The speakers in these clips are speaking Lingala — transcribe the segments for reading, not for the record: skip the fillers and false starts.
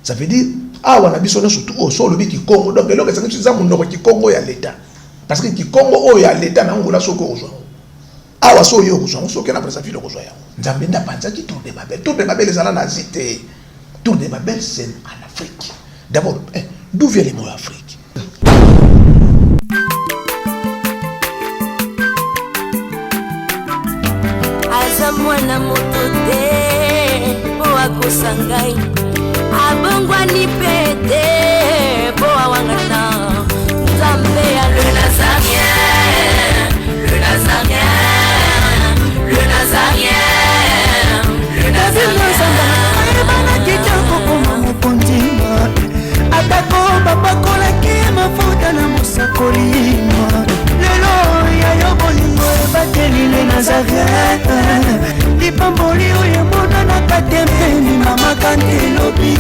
Ça veut dire, ah, on a besoin surtout au sol, le Congo. Donc, là, c'est que Congo est à l'État. Parce que Congo est à l'État, mais on a ce qu'on rejoint. Ah, on a ce qu'on rejoint. On a ce qu'on a fait le rejoint. Nzambe n'a pas dit tour de Babel. Tour de Babel, les Alains nazis. Tour de Babel, c'est en Afrique. D'abord, d'où vient les mots Afrique? Azamwana motote, boa kosangai. Abongwa ni pete, boa wangata. Nzambe ya le Nazarien, le Nazarien, le Nazarien, le Nazarien. Atako babakola ki mafuta na musakolima. Lelo ya yobolingo ebateli le Nazarien. Lipamboli oyo mona na katempeni mama kantelobi.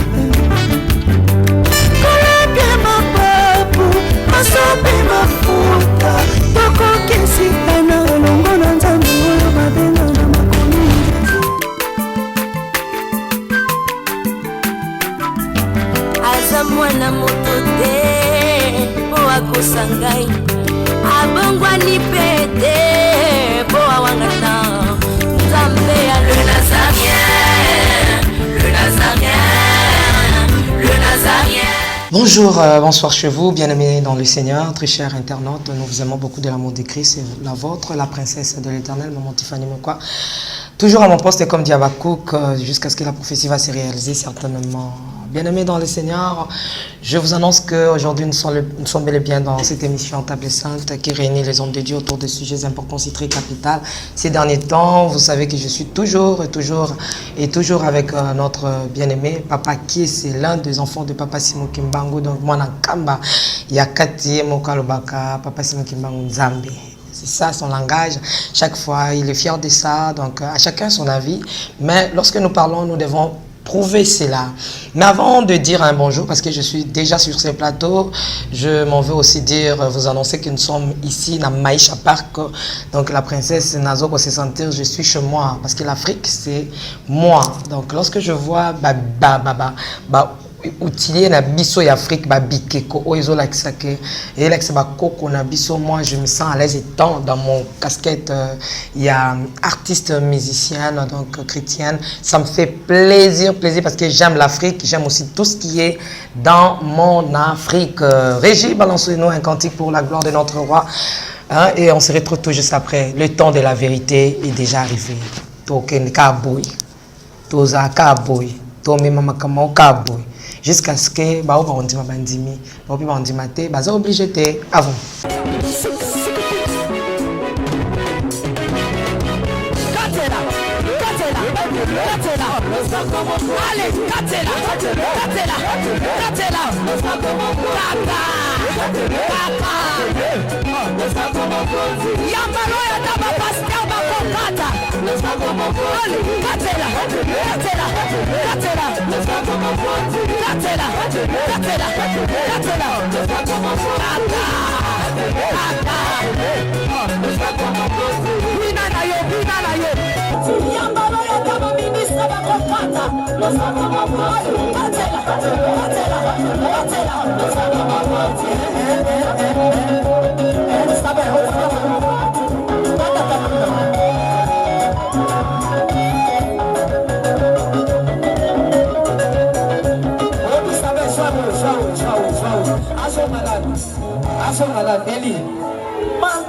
Koleke mapapu, masope mafuta. Toko kisika na longo na nzambe oyo babenga na makomi. Azamwana motote, boa kosangai. Abongwa ni pete, boa wangata. Nzambe ya le Nazarien, le Nazarien, le Nazarien. Bonjour, bonsoir chez vous, bien-aimés dans le Seigneur, très chers internautes. Nous vous aimons beaucoup de l'amour de Christ et la vôtre, la princesse de l'Éternel, maman Tiffany Mokwa. Toujours à mon poste comme Diabakouk, jusqu'à ce que la prophétie va se réaliser certainement. Bien-aimés dans le Seigneur, je vous annonce qu'aujourd'hui nous sommes bel et bien dans cette émission Table Sainte qui réunit les hommes de Dieu autour de sujets importants, si très capitaux. Ces derniers temps, vous savez que je suis toujours avec notre bien-aimé Papa qui c'est l'un des enfants de Papa Simon Kimbangu, donc moi Kamba Yakati Mokalobaka, Papa Simon Kimbangu Nzambe. C'est ça son langage. Chaque fois, il est fier de ça. Donc, à chacun son avis. Mais lorsque nous parlons, nous devons prouver cela. Mais avant de dire un bonjour, parce que je suis déjà sur ce plateau, je m'en veux aussi vous annoncer que nous sommes ici dans Maïcha Park. Donc, la princesse Nazo se sentir, je suis chez moi. Parce que l'Afrique, c'est moi. Donc, lorsque je vois outiller na biso ya Afrique ba bikeko oizo la kisake et la ba koko na biso, moi je me sens à l'aise étant dans mon casquette il y a artiste musicienne donc chrétienne, ça me fait plaisir parce que j'aime l'Afrique, j'aime aussi tout ce qui est dans mon Afrique. Régie, balance-nous un cantique pour la gloire de notre roi, hein, et on se retrouve tout juste après. Le temps de la vérité est déjà arrivé. Token kaboy, toza kaboy, tomi mama kama kaboy. Jusqu'à ce que bah on dit ma bandimi, bah on dit maté, bah ça obligé de avant. Allez,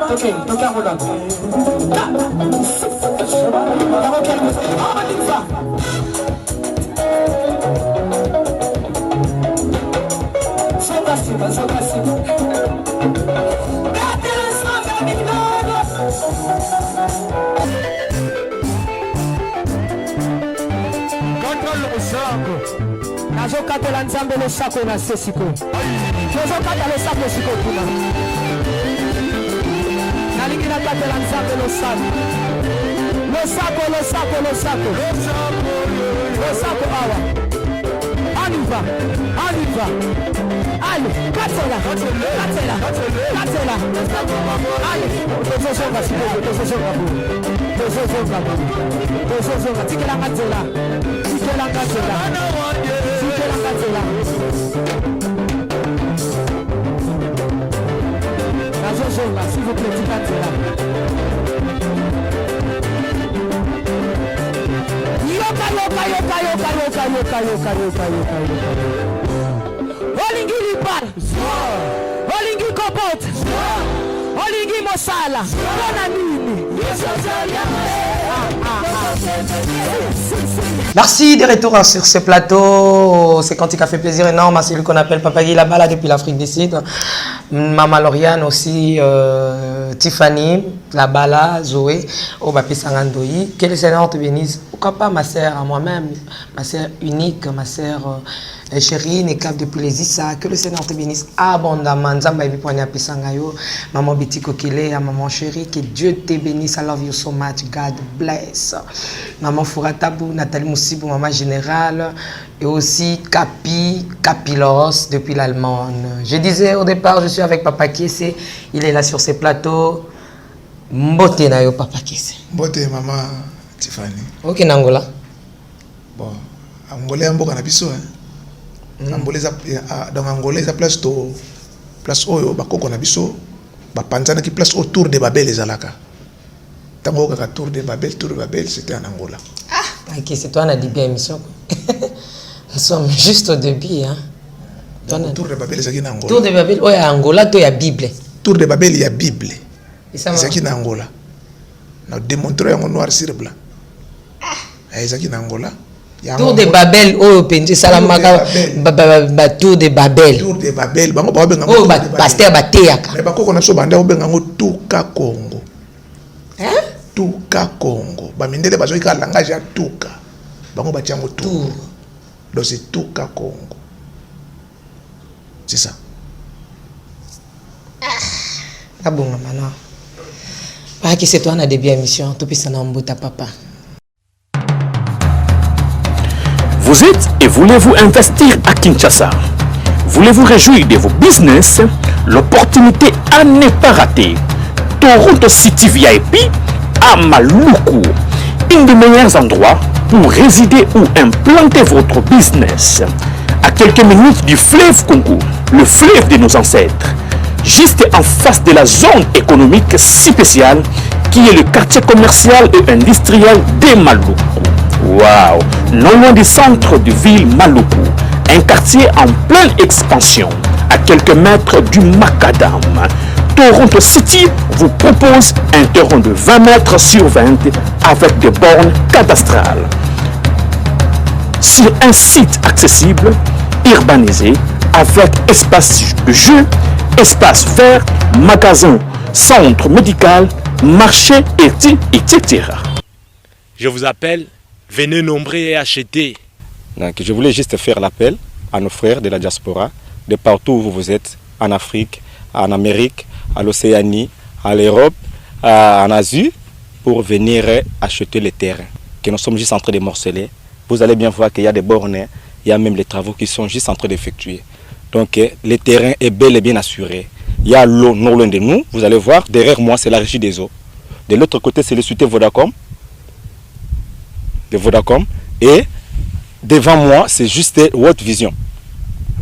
okay, Nazokatela nzambe le sako na sesiko. Nazokatela le sako siko kuna. Nalikina katela nzambe le sako. Le sako awa. Aniva. Allez, katela. Allez, S'il vous plaît, Olingi Lipal, Olingi Kopot, Olingi Mosala, Merci de retour sur ce plateau. C'est quand il a fait plaisir énorme à celui qu'on appelle Papa Guy Labala depuis l'Afrique du Sud. Maman Lauriane aussi, Tiffany, Labala, Zoé, Obapi Sangandoyi. Que le Seigneur te bénisse. Pourquoi pas ma sœur, à moi-même, ma sœur unique, ma sœur chérie, Nekab depuis les Issa. Que le Seigneur te bénisse abondamment. Maman Bitiko Kile, maman chérie, que Dieu te bénisse. I love you so much. God bless. Maman Fouratabou, Nathalie Moussibou, maman générale, et aussi Capilos depuis l'Allemagne. Je disais au départ, je suis avec Papa Kiese, il est là sur ses plateaux. Mbote na yo Papa Kiese. Mbote maman Tiffany. Ok Nangola. Bon, Angola mboka na biso Angola dans Angola za place oyo bakoko na biso ba panzana ki place autour de Babel ezalaka. Tango ka tour de Babel, c'était en Angola. Ah, ok, c'est toi on a dit bien émission. Nous sommes juste au début hein. Tour de Babel c'est en Angola. Tour de Babel oh ya Angola to ya Bible. Tour de Babel il y a Bible. C'est en Angola. Nous démontrons en noir sur blanc. C'est en Angola. Tour de Babel oh penji salamaka Tour de Babel. Tour de Babel bango ba benga oh pasteur bateyaka. Mais bako na so banda benga ngo Tuka Congo. Hein? Tuka Congo. Ba mindele bazo ka langage ya Tuka. Bango ba tiango Tour. Donc c'est Tuka Congo. C'est ça. Ah bon maintenant. Pas que c'est toi on a des bien émission, tout puis ça na mbota papa. Vous êtes et voulez-vous investir à Kinshasa? Voulez-vous réjouir de vos business? L'opportunité à ne pas rater. Toronto City VIP à Maluku. Un des meilleurs endroits pour résider ou implanter votre business. À quelques minutes du fleuve Congo, le fleuve de nos ancêtres. Juste en face de la zone économique spéciale qui est le quartier commercial et industriel de Maluku. Waouh! Non loin du centre de ville Maluku, un quartier en pleine expansion, à quelques mètres du Macadam. Toronto City vous propose un terrain de 20 mètres sur 20 avec des bornes cadastrales. Sur un site accessible, urbanisé, avec espace de jeu, espace vert, magasin, centre médical, marché, etc. Je vous appelle, venez nombrer et acheter. Donc, je voulais juste faire l'appel à nos frères de la diaspora, de partout où vous êtes, en Afrique, en Amérique, à l'Océanie, à l'Europe, en Asie, pour venir acheter les terrains que nous sommes juste en train de morceler. Vous allez bien voir qu'il y a des bornes, il y a même les travaux qui sont juste en train d'effectuer. Donc le terrain est bel et bien assuré. Il y a l'eau non loin de nous. Vous allez voir, derrière moi, c'est la régie des eaux. De l'autre côté, c'est le société Vodacom. De Vodacom. Et devant moi, c'est juste World Vision.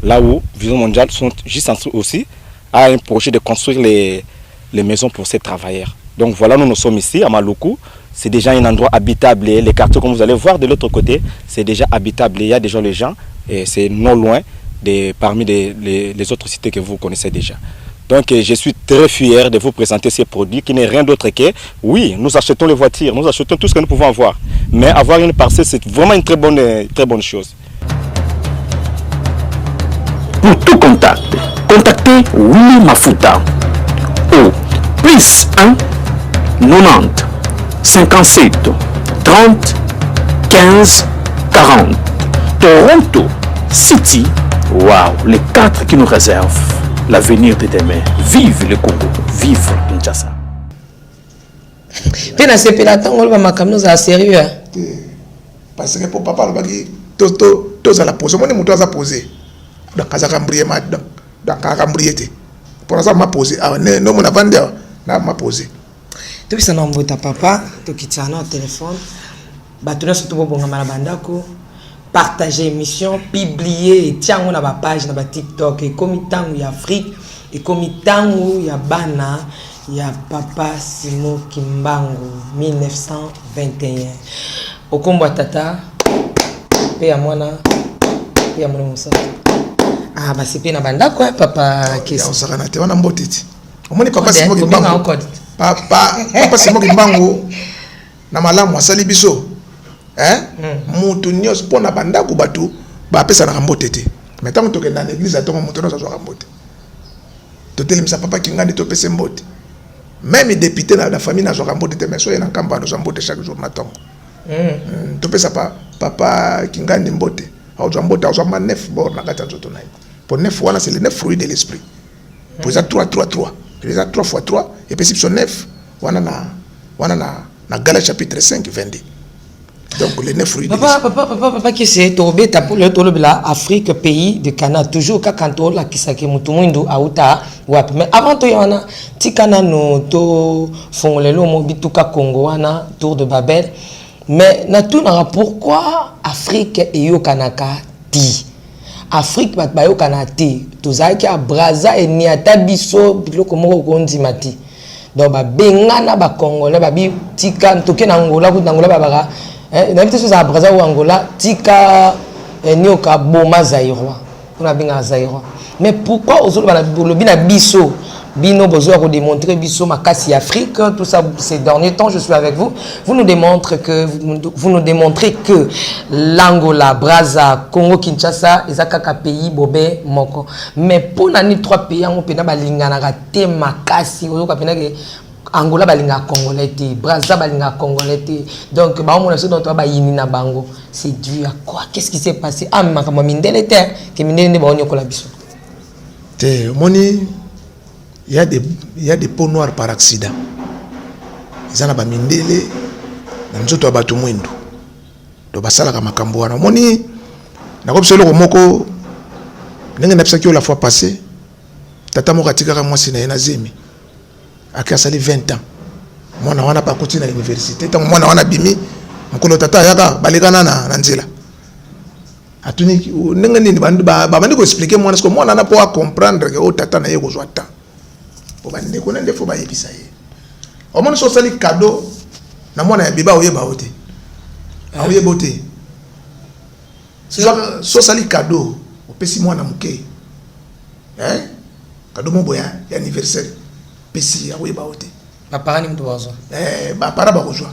Là où Vision Mondiale sont juste en train aussi à un projet de construire les maisons pour ces travailleurs. Donc voilà, nous sommes ici à Maluku. C'est déjà un endroit habitable. Et les quartiers, comme vous allez voir de l'autre côté, c'est déjà habitable. Il y a déjà les gens. Et c'est non loin parmi les autres cités que vous connaissez déjà. Donc je suis très fier de vous présenter ces produits qui n'est rien d'autre que, oui, nous achetons les voitures, nous achetons tout ce que nous pouvons avoir. Mais avoir une parcelle, c'est vraiment une très bonne chose. Pour tout contact, contactez Willy Mafuta au plus 1 90 57 30 15 40. Toronto City, waouh, les 4 qui nous réservent l'avenir de demain. Vive le Congo, vive Kinshasa. Pena sepela tango ba makamno za sérieux. Parce que pour papa le bagi to za la poser, moi muto za poser. Donc kaza kambrier madame, donc ka kambrier te. Pour ça m'a posé, ah non mon vendre na m'a posé. Depuis ça n'embota papa, to kitana au téléphone. Batuna surtout bonga malabandako. partager émission, publier et tiens on a ma page, na TikTok et comme tant il y a Afrique et comme tant il y a Bana, il y a Papa Simo Kimbangu 1921. Au combo tata et à moi et à mon ça. Ah bah c'est bien banda quoi papa qu'est-ce que ça kana te wana mbotiti. Omoni Papa Simo Kimbangu. Papa Simo Kimbangu na malamu asali biso. Mutu nyos pona banda ku batu ba pesa na kambote te. Mais tant que dans l'église atongo mutu no zo kambote. To telimisa papa kingandi to pese mbote. Même député dans la famille na zo kambote te mais so yana kamba no zo mbote chaque jour na tongo. To pesa papa kingandi mbote. Au zo mbote au zo ma 9 bord na kata nzoto na. Pour 9 wana c'est les 9 fruits de l'esprit. Pour ça 3 les a 3 fois 3 et puis sur 9 wana na Galates chapitre 5 22. Donc les 9 fruits. Papa qui c'est Tobe pour le Tolobela Afrique pays de Cana toujours quand on la kisaki mutumundu auta wapi mais avant to yana tikana no to fongolelo mo bituka Congo wana tour de Babel mais na tout na pourquoi Afrique et yo kanaka ti Afrique bat bayo kanati tozaki a Brazza et niata biso biloko moko kondimati donc ba bengana ba congolais ba bi tika toke na Angola ku Angola babaka n'habite sur Brazza ou Angola tika nioka boma zaïrois on a bien zaïrois mais pourquoi aujourd'hui le bina biso bino besoin de démontrer biso makasi Afrique tout ça ces derniers temps je suis avec vous vous nous démontrez que l'Angola Brazza Congo Kinshasa ezaka pays bobé moko mais pour nani 3 pays on pena balingana ka te makasi ozo ka pena ke Angola balinga congolais te Brazza balinga congolais te donc ba on a ce dont ba yini na bango c'est dû à quoi qu'est-ce qui s'est passé ah makama mindele te ke mindele ne ba onyokola biso te moni il y a des peaux noires par accident izana ba mindele na nzoto abatu mwendo do basala ka makambo wana moni na ko biselo moko ndenge na pisaki la fois passée tata moko atikaka mwasi na yena zemi akasali 20 ans mwana wana pa kuti na université tango mwana wana bimi mukolo tata yaka balekana na nzela atuni ndenge nini bandi ko expliquer mwana parce que mwana na po comprendre que o tata na ye ko zwa temps po bande ko nende fo ba yebisa ye o mona so sali cadeau na mwana ya biba oyeba ote oyeba ote so sali cadeau o pesi mwana muke cadeau mo boya ya anniversaire pesi oyeba ote papa ni mtu wazo ba para ba kozwa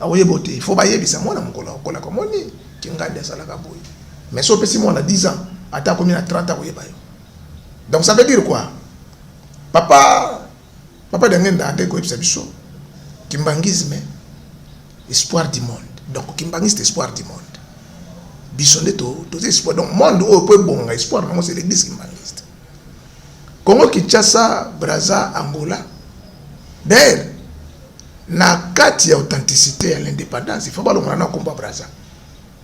oyeba ote il faut ba yebisa mwana mukola okola ko moni kingande sala ka boy mais so pesi mwana 10 ans ata combien na 30 ans oyeba yo donc ça veut dire quoi papa d'engenda ande ko ebisa biso kimbangisme espoir du monde donc kimbangisme espoir du monde biso nde to espoir donc monde o peut bonga espoir non c'est l'église kimbangiste Congo Kinshasa Brazza Angola d'ailleurs na kati ya authenticité à l'indépendance il faut pas l'ongana combat Brazza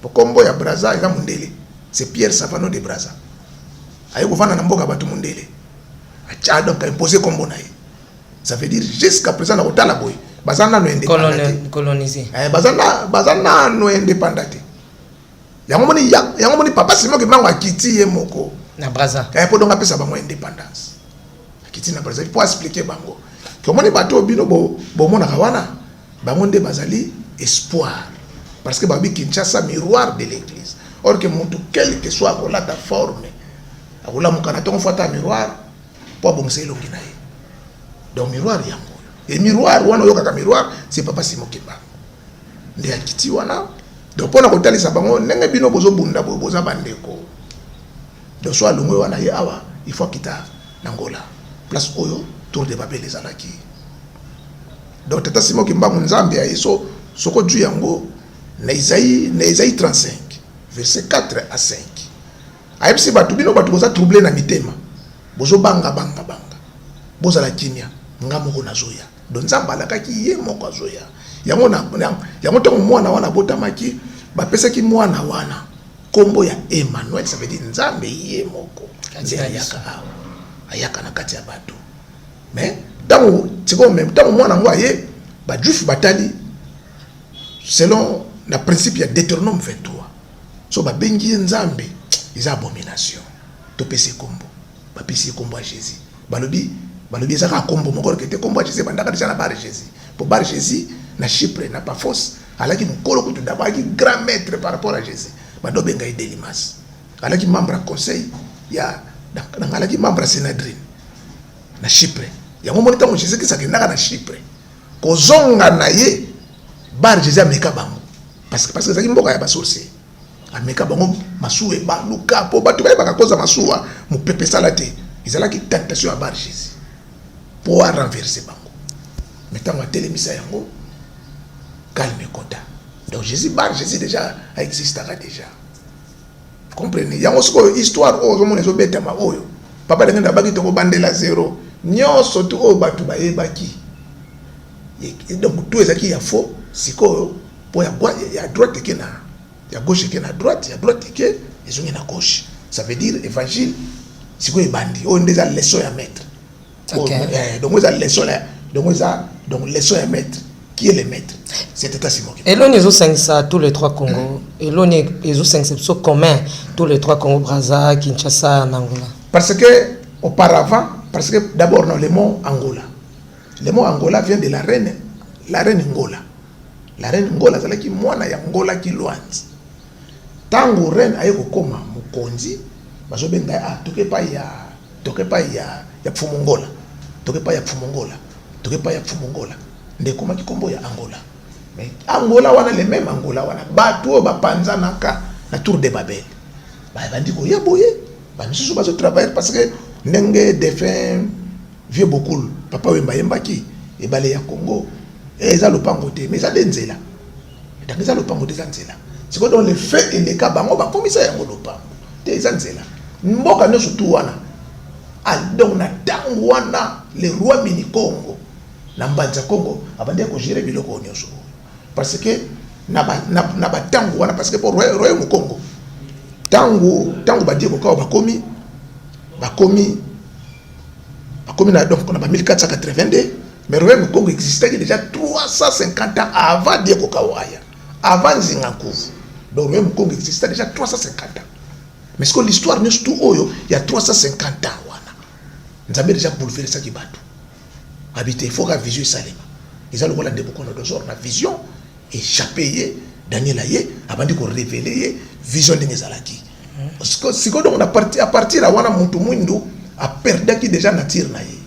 pour combo ya Brazza eza mundele c'est Pierre Savano de Brazza ayo kovana na mboka batu mundele acha donc imposer combo na ye ça veut dire jusqu'à présent na kotala boy bazana no indépendant colonisé bazana no indépendant yango moni Papa Simo Kimbangu akiti ye moko na Brazza po donc apesa bango indépendance akiti na Brazza pour expliquer bango comment les bateaux bino bo mona kawana bango nde bazali espoir parce que babi Kinshasa miroir de l'église or que montu quel que soit la ta forme akola mukana ton fata miroir po bon c'est longi nae donc miroir yango et miroir wana yoka ka miroir c'est Papa Simo Kimbangu nde akiti wana donc pona ko talisa bango ndenge bino bozo bunda boza bandeko donc soit longo wana ye awa il faut kita Angola place oyo tour de Babel les alaki donc Tata Simo Kimbangu nzambe ya yeso soko du yango na Isaïe 35 verset 4 à 5 ayebisi batu bino batu boza troublé na mitema bozo banga boza la kimia nga moko na zoya donc nzambe alakaki ye moko azoya yango tongo mwana wana botamaki bapesaki mwana wana kombo ya Emmanuel ça veut dire nzambe ye moko ayaka na kati ya batu mais tango tiko même tango mwana ngo aye ba juif batali selon le principe ya Deutéronome 23 so babengi nzambe eza abomination to pese kombo ba pese kombo a Jésus balobi eza ka kombo moko ke te kombo a Jésus bandaka déjà na bar Jésus pour bar Jésus na Chypre na Paphos alaki mukolo kutu dabaki grand maître par rapport à Jésus bado benga Delimas alaki membre conseil ya alaki membre Sénadrine na Chypre ya momoni tango Jésus ki sakendaka na Chypre kozonga na ye bar Jésus ameka bango parce que zaki mboka ya basorcier ameka bango masuwe baluka po batu baye bakakoza masuwa mupepe salate izalaki tentation ya bar Jésus pour renverser bango mettons à télémisa yango calme kota donc Jésus bar Jésus déjà existera déjà vous comprenez yango siko histoire ozo mona zo betama oyo papa ndenge ndabaki to bandela zéro nyonso tu o batu baye baki et donc tout ezaki ya faux siko po ya droite qui na ya gauche qui na droite ya droite qui ezongi na gauche ça veut dire évangile siko ebandi o ndeza leçon ya maître donc eza leçon là donc leçon ya maître qui est le maître c'est état Simon et l'on est au 5 ça tous les trois Congo et l'on est au 5 c'est commun tous les trois Congo Brazza Kinshasa Angola parce que auparavant parce que d'abord non le mot Angola vient de la reine Ngola. La reine Ngola zalaki mwana ya Ngola ki Lwanzi. Tango reine aye kokoma mukonzi bazo benga toke pa ya Pfumongola. Toke pa ya Pfumongola. Nde koma ki kombo ya Angola. Mais Angola wana le même Angola wana batu ba panza naka na tour de Babel. Ba bandi ko ya boye. Ba misusu bazo travailler parce que ndenge défunt vieux beaucoup papa wemba yembaki e bale ya Congo eza lopango te mais ça denzela donc eza lopango te zanzela c'est quoi donc le fait et les cas bango ba komisa yango lopango te zanzela mboka no surtout wana donc na tango wana le roi mini Congo na mbanza Congo abande ko gérer biloko nyonso parce que na ba tango wana parce que pour roi mu Congo tango ba die ko ka ba komi donc on a 1482 mais le royaume Congo existait déjà 350 ans avant Diego Kawaya avant Zingankouv donc le royaume Congo existait déjà 350 ans mais ce que l'histoire nous tout oyo il y a 350 ans wana nous avons déjà bouleversé qui bateau habiter il faut la vision salema ils ont le de beaucoup de genre la vision échappé Daniel Aye avant de révéler vision de Nezalaki parce que si on a à partir de wana mutu mwindu a perdu qui déjà nature na ye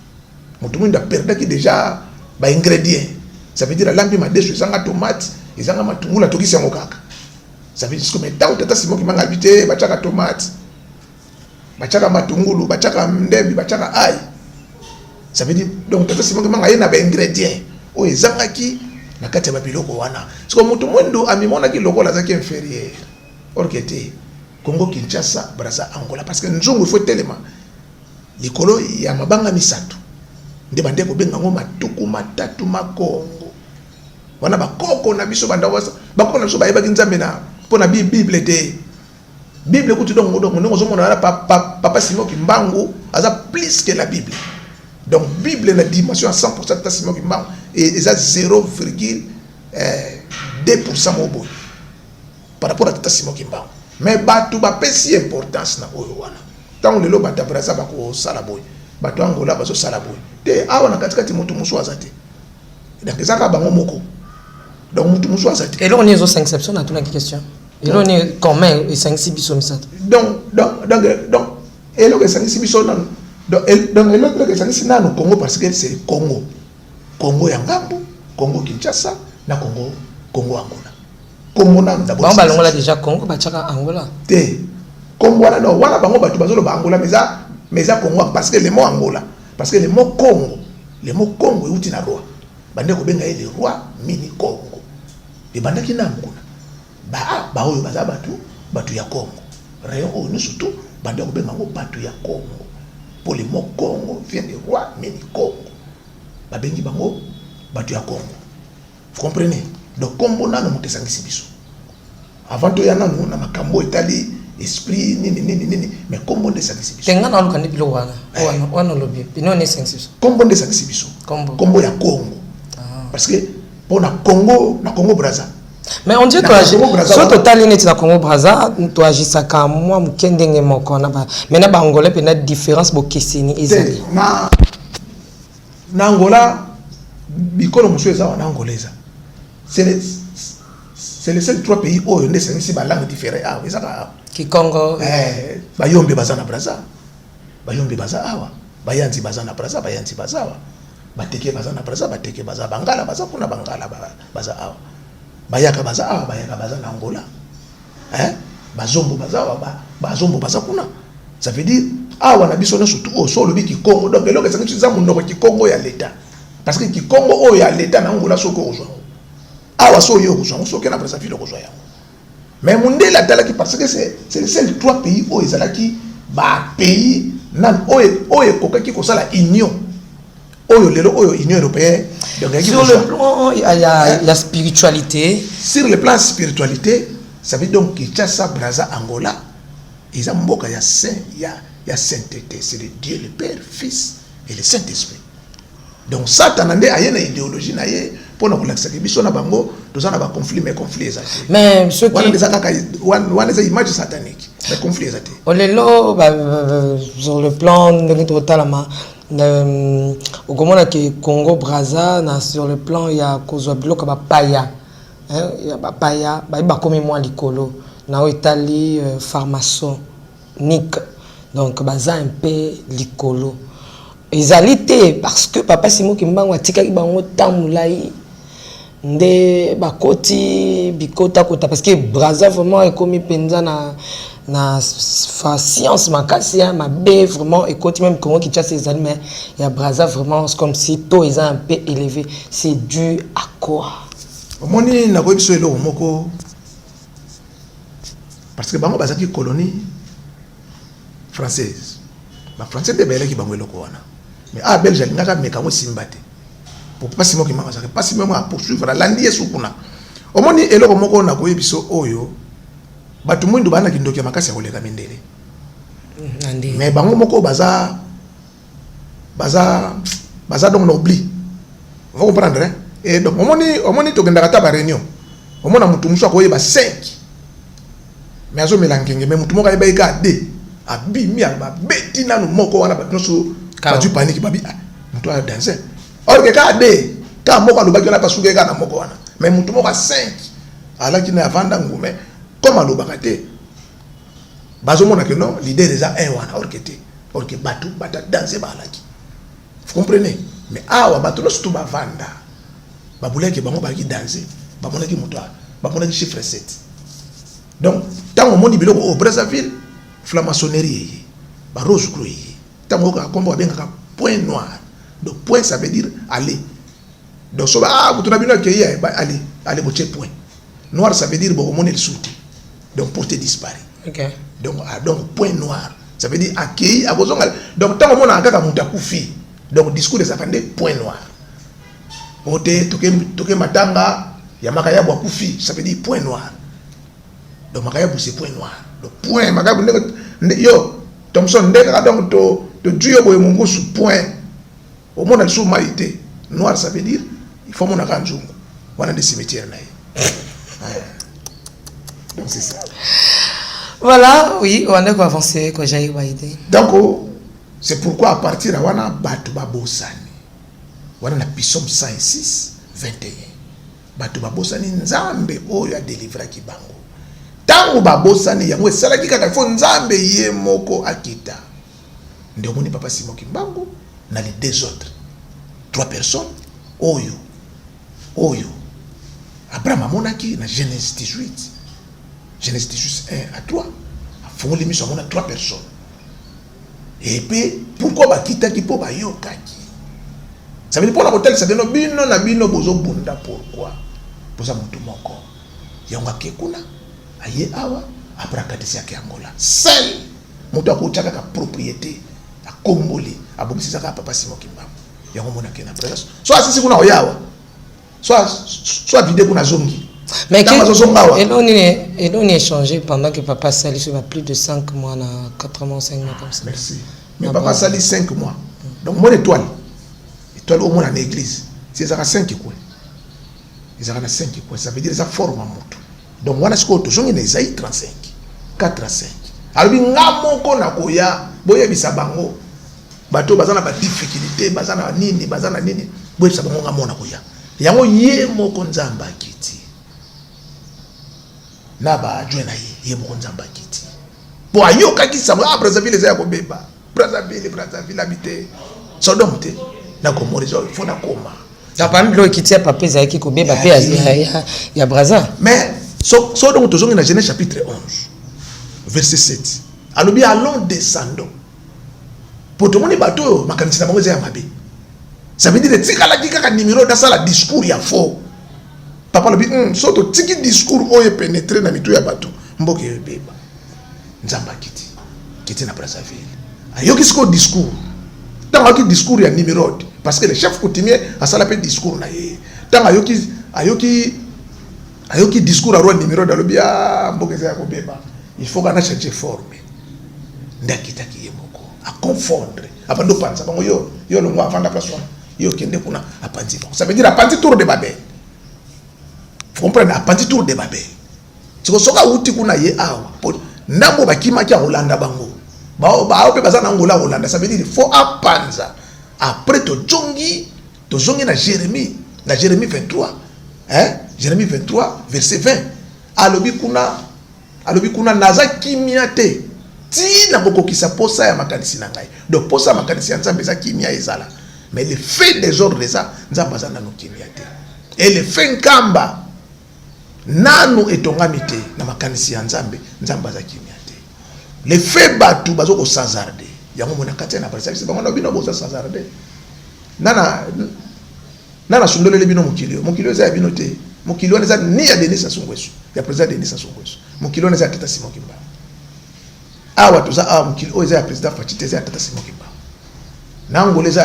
mutu mwindu a perdu qui déjà ba ingrédients ça veut dire lambi ma deshu zanga tomate ezanga matungula tokisi yango kaka ça veut dire que maintenant tata Simon qui m'a habité bachaka tomate bachaka matungulu bachaka ndembi bachaka ail ça veut dire donc tata Simon qui m'a yena ba ingrédients o ezanga ki na kati ba biloko wana parce que mutu mwindu amimona ki lokola zaki inférieur orkete Congo Kinshasa Brazza Angola parce que nzungu il faut tellement likolo ya mabanga misato nde bande ko benga ngo matuku matatu makongo wana bakoko na biso banda wasa bakoko na biso bayeba kinzambe na pona bible kutu donc ngo zo mona papa Simon Kimbangu aza plus que la bible donc bible na dimension à 100% ta Simon Kimbangu et ça 0,2% mobo par rapport à ta Simon Kimbangu mais batu ba pesi importance na oyo wana tango lelo bata Brazza bako sala boy batu Angola bazo sala boy te awa na katikati mutu musu azate donc ezaka bango moko donc mutu musu azate et là on est aux 5 exceptions na toute la question et là on est commun et 5 6 biso misato donc et là que 5 6 biso nan donc et là que 5 6 na no Congo parce que c'est Congo ya ngambo Congo Kinshasa na Congo Angola Congo na d'abord ba longola déjà Congo bachaka Angola te Congo wana no wana bango batu bazolo ba Angola mais ça Congo parce que le mot Angola parce que le mot Congo euti na roi bande ko benga le roi mini Congo e bande ki na nguna ba oyo baza batu ya Congo rayon o nous surtout bande ko benga ngo batu ya Congo pour le mot Congo vient du roi mini Congo ba bengi bango batu ya Congo vous comprenez donc Congo na no mutesangisi biso avant to yana no na makambo etali esprit nini mais Congo de sangisi biso tenga na luka ndipilo wana lobi bino ne sangisi biso Congo de sangisi biso Congo ya Congo parce que pour na Congo Brazza Mais on dit que sur total net na Congo Brazza, tu agis comme moi mukendenge moko na ba. Mais na ba Angola pe na différence bo keseni ezali. Na Angola bikolo muso eza na Angolaise. C'est les seuls 3 pays où on est ici ba langue différente. Ah, ezaka Kikongo. Bayombe baza na Brazza. Bayombe baza awa. Bayanzi baza na Brazza, bayanzi baza awa. Bateke baza na Brazza, bateke baza Bangala baza kuna Bangala baza awa. Bayaka baza awa, bayaka baza na Angola. Bazombo baza awa, bazombo baza kuna. Ça veut dire awa na biso na surtout au solo bi Kikongo. Donc eloko ça ngi zamu ndoko Kikongo ya l'État. Parce que Kikongo o ya l'État na Angola soko ozwa. Awa so yo ozwa, so ke na presa filo kozwa ya. Mais Mundela talaki parce que c'est les seuls 3 pays où ezalaki ba pays nan oye kokaki kosala union. Oyo lelo oyo Union européenne. Sur le plan il y a la spiritualité. Sur le plan spiritualité, ça veut donc que Kinshasa, Brazza, Angola, ils ont mboka ya saint, ya sainteté, c'est le Dieu le Père, Fils et le Saint-Esprit. Donc Satan ande a une idéologie na ye pour na kolakisa ke biso na bango tozana ba conflit mais conflit ezati. Mais ceux qui wana des images sataniques, mais conflit ezati. Olelo sur le plan de totalement au Congo que Congo Brazza na sur le plan il y a kozwa biloko ba paya il y a ba paya ba komi moi likolo na Italie pharmaçonnique donc baza un peu likolo ezalité parce que papa Simon Kimbangu atikaki bango tamulai nde bakoti bikota kota parce que Brazza vraiment ekomi penza na science makasi ma bé vraiment écoute même comment qui chasse ces animaux il y a Brazza vraiment comme si taux est un peu élevé c'est dû à quoi omoni na ko biso elo moko parce que bango bazaki colonie française ba français de beleki bango eloko wana mais belge ngaka mekango simbate pour pas simo ki mama ça pas simo à poursuivre la ndie sukuna omoni eloko moko na ko biso oyo batu mwindu bana kindoki makasi ya koleka mindele mais bango moko baza donc n'oublie vous comprendre et donc omoni to genda kata ba réunion omona mutu muso ko yeba 5 mais azo melangenge mais mutu moko yeba ika 2 abimi ba beti nanu moko wana ba so ba du panique babi mutu a danser or que ka 2 ka moko alobaki na pasuke ka na moko wana mais mutu moko 5 ala ki na avanda ngume comme alobaka te bazomona que non l'idée déjà un wana or que batu bata danser ba alaki vous comprenez mais awa batu no surtout ba vanda ba bouleki bango ba ki danser ba monaki mutu ba monaki chiffre 7 donc tant au monde biloko au Brazzaville franc-maçonnerie ba rose croix tant ko ka kombo benga point noir donc point ça veut dire aller donc so ba mutu na bino ke ye ba aller bo check point noir ça veut dire bo monner le soute donc porter disparu okay donc point noir ça veut dire accueilli à bozonga donc tant on a kaka mutu akufi donc discours des afande point noir ote toke matanga ya makaya bwa kufi ça veut dire point noir donc makaya bu c'est point noir donc point makaya yo Thomson ndeka donc to duyo boye mungu su point au monde sous maïté noir ça veut dire il faut mon akanzungu wana des cimetières na donc c'est ça voilà oui on a quoi avancer quoi j'ai idée donc c'est pourquoi à partir de wana batu babosani wana na Psaume 106 21 batu babosani nzambe oyo a délivrer ki bango tango babosani yango esalaki kaka fo nzambe ye moko akita ndio moni papa Simon Kimbangu na les deux autres 3 personnes oyo Abraham amonaki na Genèse 18 1 à 3 afongoli miso amona 3 personnes et puis pourquoi bakitaki po bayokaki ça veut dire pour la hôtel ça donne bino na bino bozo bunda pourquoi poza mutu moko yonga kekuna aye awa après katisi yake Angola seul mutu akutaka ka propriété a komboli abomisa ka papa Simon Kimbangu yango mona kena présence soit sisi kuna oyawa soit vide kuna zongi mais et on est changé pendant que papa Sali fait plus de 5 mois na 4 mois 5 mois comme ça merci mais papa Sali 5 mois donc mon étoile au moins en église c'est ça 5 quoi ils ont 5 points, ça veut dire ça forme moto. Donc wana siko to zongi na Isaïe 35 4 à 5. Alobi ngamoko na koya boye bisabango bato bazana ba difficulté bazana nini boye bisabango ngamona koya. Yango ye moko nzamba kiti. Na ba joina ye moko nzamba kiti. Bo ayoka kisa Brazzaville za kobeba. Brazzaville habité. Sodome te na komori zo fona koma. Na parmi lo kiti ya papa za ki kobeba pe ya Brazza. Mais so donc toujours dans Genèse chapitre 11 verset 7. Alobi allons descendons. Pour tout le monde bateau makanisi na bango za mabe. Ça veut dire tika la kika numéro dans la discours ya faux. Papa alobi so to tiki discours oye pénétrer na mitu ya bateau. Mboke beba. Nzamba kiti na Brazzaville. Ayoki siko discours. Tant ayoki discours ya numéro parce que le chef coutumier a ça l'appelle discours na ye. Tant ayoki discours à roi numéro d'alobia mboke za kobeba. Il faut qu'on changer forme. Ndakita ki yemoko a confondre. Abando panza bango yo lo ngwa vanda place yo kende kuna apanzi. Ça veut dire apanzi tour de Babel. Vous comprenez apanzi tour de Babel. Siko soka uti kuna ye awa. Ndambo bakima kia Holanda bango. Ba pe bazana ngola Holanda, ça veut dire il faut apanza. Après to jongi na Jérémie 23. Jérémie 23 verset 20. Alobi kuna naza kimia te. Ti na boko kisa posa ya makanisi na ngai. Donc posa makanisi ya nzambe za kimia ezala. Mais le fait des ordres ça nzamba za nanu kimia te. Et le fait nkamba nanu etongami te na makanisi ya nzambe nzamba za kimia te. Le fait batu bazoko sazarde. Yango mona kati na parisa bango na bino boza sazarde. Nana sundolele bino mukilio za bino te. Mukilio neza ni ya Denis Sassou Nguesso. Ya president Denis Sassou Nguesso. Mukilio neza Tata Simon Kimba. Awa toza mukilio za president Fachite za Tata Simon Kimba. Nangoleza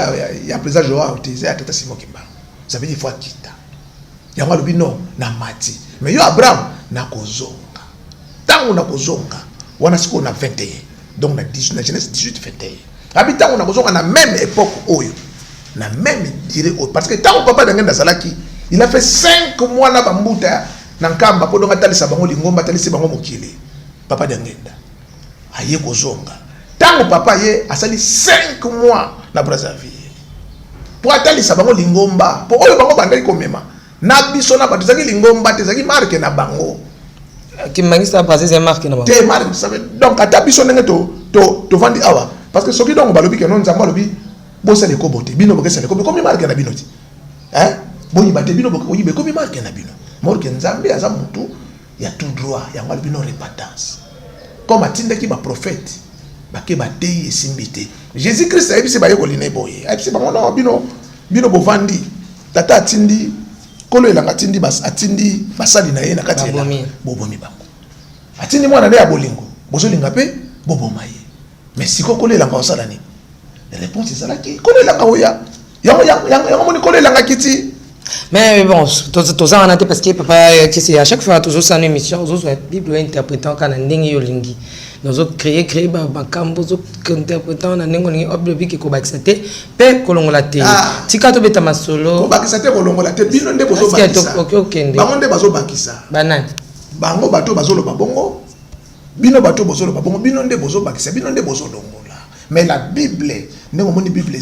ya president Joao te za Tata Simon Kimba. Ça veut dire faut kita. Ya ngalo bino na mati. Mais yo Abraham na kozonga. Tangu na kozonga wana siko na 21. Donc na Genèse 18 21. Habitango na kozonga na même époque oyo. Na même dire parce que tant papa d'angenda salaki il a fait 5 mois na bambuta na nkamba po donga talisa bango lingomba talisa bango mokili papa d'angenda aye kozonga tango papa ye asali 5 mois na Brazzaville po talisa bango lingomba po oyo bango bandai komema na biso na bato zaki lingomba te zaki marque na bango qui mangisa Brazzaville marque na bango te marque ça veut donc ata biso ndenge to vandi awa parce que soki donc balobi ke non nzamba lobi bosa le kobote bino bokesa le kobote komi marque na bino ti boyi bate bino boyi be komi marque na bino morke nzambe aza mutu ya tout droit ya ngwa bino repentance comme atindaki ba prophète bake batei esimbite Jésus Christ ayebisi baye kolina boye ayebisi bango na bino bovandi tata atindi kolo elanga atindi atindi basali na ye na kati ya bobomi bango atindi mwana ne ya bolingo bozolinga pe boboma ye mais siko kolo elanga osala ni la réponse est là qui connaît la kaoya yango moni connaît la kiti. Mais bon, tout ça on a parce que papa qui c'est à chaque fois toujours ça une émission toujours la Bible interprétant kana ndenge yo lingi nous autres créer ba kambo zo interprétant na ndenge lingi oblobi ki ko bakisate pe kolongola te tika to beta masolo ko bakisate kolongola te bino nde bozo bakisa OK bango nde bazo bakisa banani bango bato bazolo babongo bino bato bozolo babongo bino nde bozo bakisa bino nde bozo dongola. Mais la Bible, nous avons une Bible,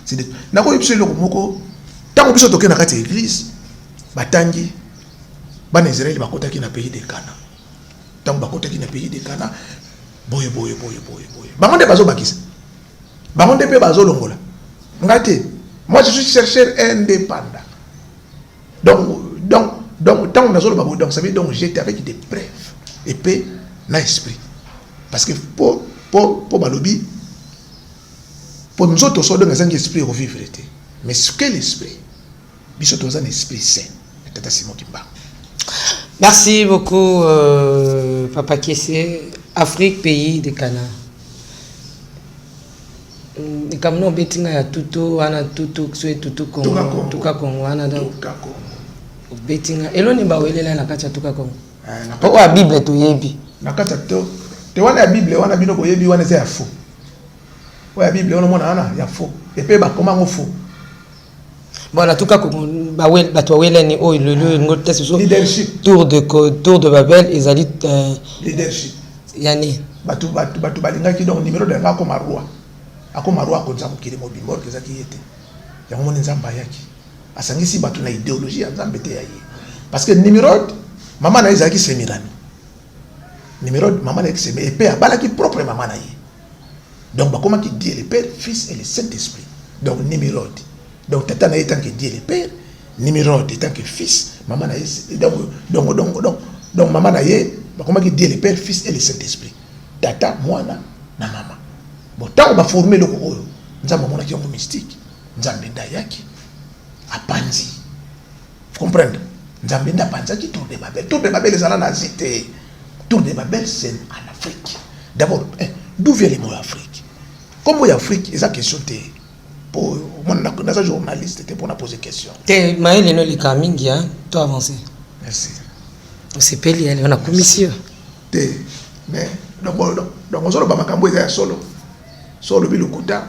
c'est de. Nous avons une Bible, tant que nous sommes dans l'église, Batangi, Ban Israël, Bakota qui n'a pays de Cana. Tant que Bakota qui n'a pays de Cana, boy. Bangonde Bazo Bakis. Bangonde Pe Bazo Longola. Ngate, moi je suis chercheur indépendant. Donc, tant que nous sommes dans ça veut donc j'étais avec des preuves et paix dans l'esprit. Parce que pour Balobi, pour nous autres, nous avons un esprit revivre. Mais ce qu'est l'esprit, nous avons un esprit saint. Tata Simon Kimba. Merci beaucoup, Papa Kessé. Afrique, pays de Cana. Comme nous betting à Tutu, Ana Tutu, Tutu Congo, Tuka Congo, Ana betting. Et l'on est bawele na kacha Tuka Congo. Pour la Bible, tu yebi. Na kacha to. Te wana Bible, wana bino ko yebi wana c'est faux. Ouais, la Bible, on a ya faux. Et puis, comment on faux? Bon, en tout cas, leadership tour de Babel, ils allaient leadership yani batu balingaki donc numéro de ngako marwa akomarwa akonza mokili mobimbo kezaki yete yango moni nzamba yaki asangisi batu na idéologie ya nzambe te yaye parce que numéro maman na ezaki semirani numéro maman na exeme et père balaki propre maman na ye donc bakoma ki Dieu le Père, Fils et le Saint-Esprit donc numéro donc tata na étant que Dieu le Père, numéro étant que fils maman na ye donc maman na ye bakoma ki Dieu le Père, Fils et le Saint-Esprit tata mwana na mama bon tant ba former le oyo nzamba mona ki mystique nzambe ndayaki apanzi vous comprenez nzambe ndapanzaki tour de Babel ezala na zité tour de Babel c'est en Afrique d'abord d'où vient les mots Afrique comme mot Afrique eza question te pour mon nasa journaliste te pour na poser question te maele no lika mingi hein to avancer merci c'est peli elle on a commission te mais donc solo ba makambo eza solo bi lokuta